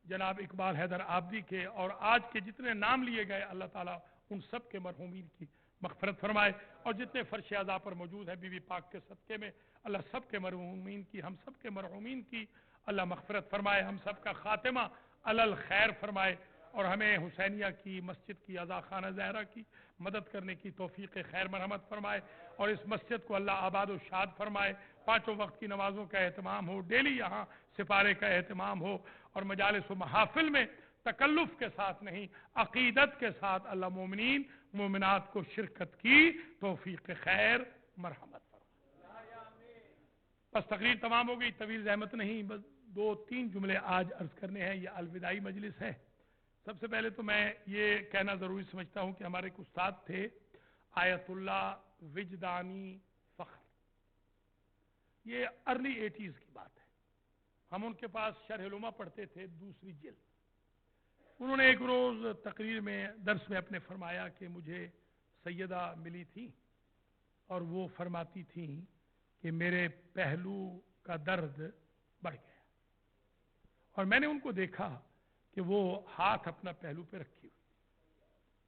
جناب اقبال حیدر آبدی کے، اور آج کے جتنے نام لیے گئے اللہ تعالیٰ ان سب کے مرحومین کی مغفرت فرمائے، اور جتنے فرش عزا پر موجود ہیں بی بی پاک کے صدقے میں اللہ سب کے مرحومین کی، ہم سب کے مرحومین کی اللہ مغفرت فرمائے، ہم سب کا خاتمہ علل خیر فرمائے، اور ہمیں حسینیہ کی مسجد کی عزا خانہ زہرہ کی مدد کرنے کی توفیق خیر مرحمت فرمائے، اور اس مسجد کو اللہ آباد و شاد فرمائے، 5 وقت کی نمازوں کا اہتمام ہو، ڈیلی یہاں سپارے کا اہتمام ہو، اور مجالس و محافل میں تکلف کے ساتھ نہیں عقیدت کے ساتھ اللہ مومنین مومنات کو شرکت کی توفیق خیر مرحمت فرمائے۔ بس تقریر تمام ہو گئی، طویل زحمت نہیں، بس 2-3 جملے آج عرض کرنے ہیں، یہ الوداعی مجلس ہے۔ سب سے پہلے تو میں یہ کہنا ضروری سمجھتا ہوں کہ ہمارے ایک استاد تھے آیت اللہ وجدانی فخر، یہ ارلی 80s کی بات ہے، ہم ان کے پاس شرح العلومہ پڑھتے تھے 2 جلد۔ انہوں نے ایک روز تقریر میں درس میں اپنے فرمایا کہ مجھے سیدہ ملی تھی اور وہ فرماتی تھیں کہ میرے پہلو کا درد بڑھ گیا، اور میں نے ان کو دیکھا کہ وہ ہاتھ اپنا پہلو پہ رکھی ہوئی،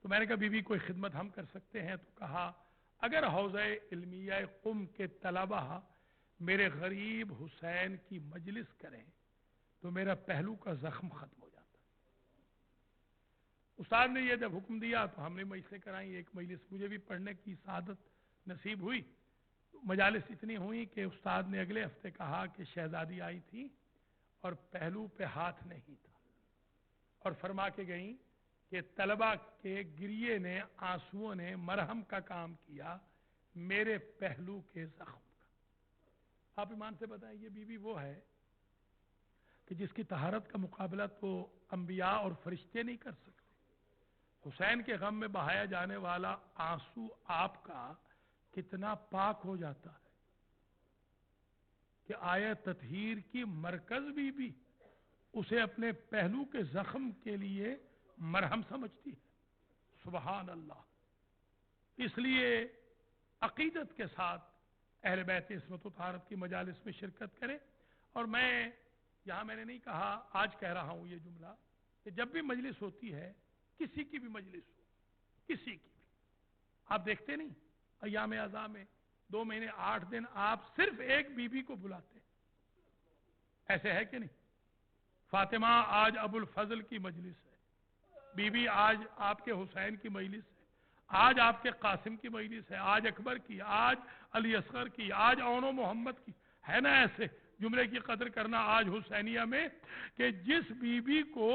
تو میں نے کہا بی بی کوئی خدمت ہم کر سکتے ہیں؟ تو کہا اگر حوزہ علمیہ قم کے طلبہ میرے غریب حسین کی مجلس کریں تو میرا پہلو کا زخم ختم ہو جاتا۔ استاد نے یہ جب حکم دیا تو ہم نے مجلسیں کرائیں، ایک مجلس مجھے بھی پڑھنے کی سعادت نصیب ہوئی، مجالس اتنی ہوئی کہ استاد نے اگلے ہفتے کہا کہ شہزادی آئی تھی اور پہلو پہ ہاتھ نہیں تھا، اور فرما کے گئیں کہ طلبہ کے گریے نے، آنسوؤں نے مرہم کا کام کیا میرے پہلو کے زخم کا۔ آپ ایمان سے بتائیں یہ بی بی وہ ہے کہ جس کی طہارت کا مقابلہ تو انبیاء اور فرشتے نہیں کر سکتے۔ حسین کے غم میں بہایا جانے والا آنسو آپ کا کتنا پاک ہو جاتا ہے کہ آیا تطہیر کی مرکز بھی اسے اپنے پہلو کے زخم کے لیے مرہم سمجھتی ہے۔ سبحان اللہ۔ اس لیے عقیدت کے ساتھ اہل بیت عصمت و طہارت کی مجالس میں شرکت کرے، اور میں یہاں میں نے نہیں کہا، آج کہہ رہا ہوں یہ جملہ کہ جب بھی مجلس ہوتی ہے، کسی کی بھی مجلس ہو، کسی کی بھی، آپ دیکھتے نہیں ایام عزا میں 2 مہینے 8 دن آپ صرف ایک بی بی کو بلاتے ہیں، ایسے ہے کہ نہیں؟ فاطمہ آج ابو الفضل کی مجلس ہے، بی بی آج آپ کے حسین کی مجلس ہے، آج آپ کے قاسم کی مجلس ہے، آج اکبر کی، آج علی اصغر کی، آج اون و محمد کی، ہے نا ایسے جملے کی قدر کرنا آج حسینیہ میں کہ جس بی بی کو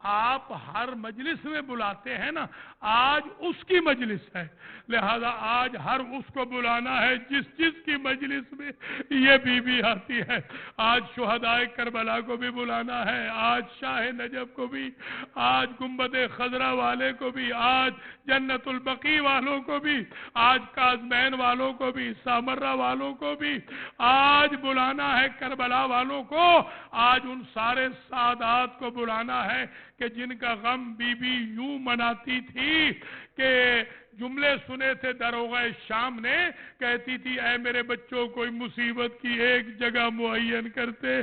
آپ ہر مجلس میں بلاتے ہیں نا آج اس کی مجلس ہے، لہذا آج ہر اس کو بلانا ہے جس کی مجلس میں یہ بی بی آتی ہے۔ آج شہدائے کربلا کو بھی بلانا ہے، آج شاہ نجف کو بھی، آج گنبد خضرا والے کو بھی، آج جنت البقیع والوں کو بھی، آج کاظمین والوں کو بھی، سامرہ والوں کو بھی آج بلانا ہے، کربلا والوں کو آج ان سارے سادات کو بلانا ہے کہ جن کا غم بی بی یوں مناتی تھی کہ جملے سنے تھے داروغہ شام نے، کہتی تھی اے میرے بچوں کوئی مصیبت کی ایک جگہ معین کرتے،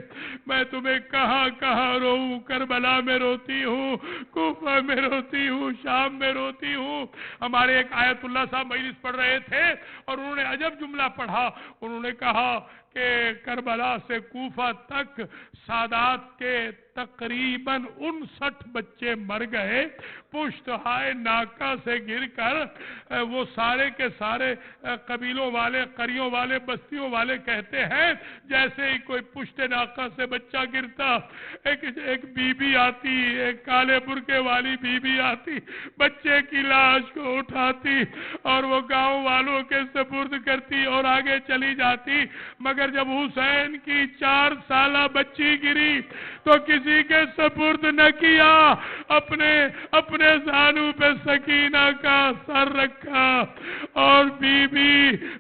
میں تمہیں کہاں کہاں روؤں، کربلا میں روتی ہوں، کوفہ میں روتی ہوں، شام میں روتی ہوں۔ ہمارے ایک آیت اللہ صاحب مجلس پڑھ رہے تھے اور انہوں نے عجب جملہ پڑھا، انہوں نے کہا کہ کربلا سے کوفہ تک سادات کے تقریباً 59 بچے مر گئے، پشت ہائے ناکہ سے گر کر۔ وہ سارے کے سارے قبیلوں والے، قریوں والے، بستیوں والے کہتے ہیں جیسے ہی کوئی پشت ناکہ سے بچہ گرتا، ایک بی بی آتی، ایک کالے برقے والی بی بی آتی، بچے کی لاش کو اٹھاتی اور وہ گاؤں والوں کے سپرد کرتی اور آگے چلی جاتی۔ مگر جب حسین کی 4 سالہ بچی گری تو کسی کے سپرد نہ کیا، اپنے زانو پہ سکینہ کا سر رکھا اور بی بی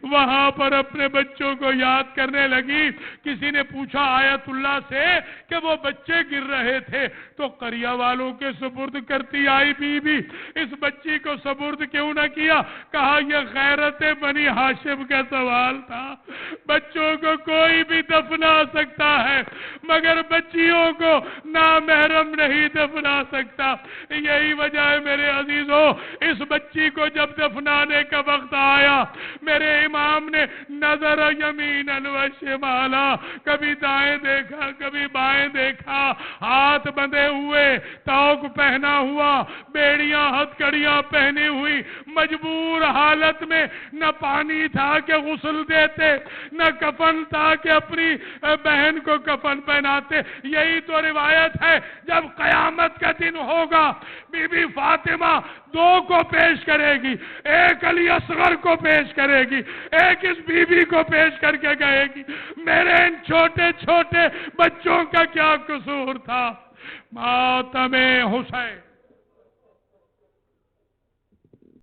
وہاں پر اپنے بچوں کو یاد کرنے لگی۔ کسی نے پوچھا آیت اللہ سے کہ وہ بچے گر رہے تھے تو قریہ والوں کے سپرد کرتی آئی بی بی، اس بچی کو سپرد کیوں نہ کیا؟ کہا یہ غیرت بنی ہاشم کا سوال تھا، بچوں کو کوئی بھی دفنا سکتا ہے مگر بچیوں کو نامحرم نہیں دفنا سکتا۔ یہی وجہ ہے میرے عزیزوں، اس بچی کو جب دفنانے کا وقت آیا، میرے امام نے نظر یمیناً و شمالا، کبھی دائیں دیکھا کبھی بائیں دیکھا، ہاتھ بندھے ہوئے، توق پہنا ہوا، بیڑیاں ہتھکڑیاں پہنی ہوئی، مجبور حالت میں، نہ پانی تھا کہ غسل دیتے، نہ کفن تھا کہ اپنی بہن کو کفن پہناتے۔ یہی تو روایت ہے جب قیامت کا دن ہوگا بی بی فاطمہ 2 کو پیش کرے گی، ایک علی اصغر کو پیش کرے گی، ایک اس بی بی کو پیش کر کے کہے گی میرے ان چھوٹے چھوٹے بچوں کا کیا قصور تھا۔ ماتم حسین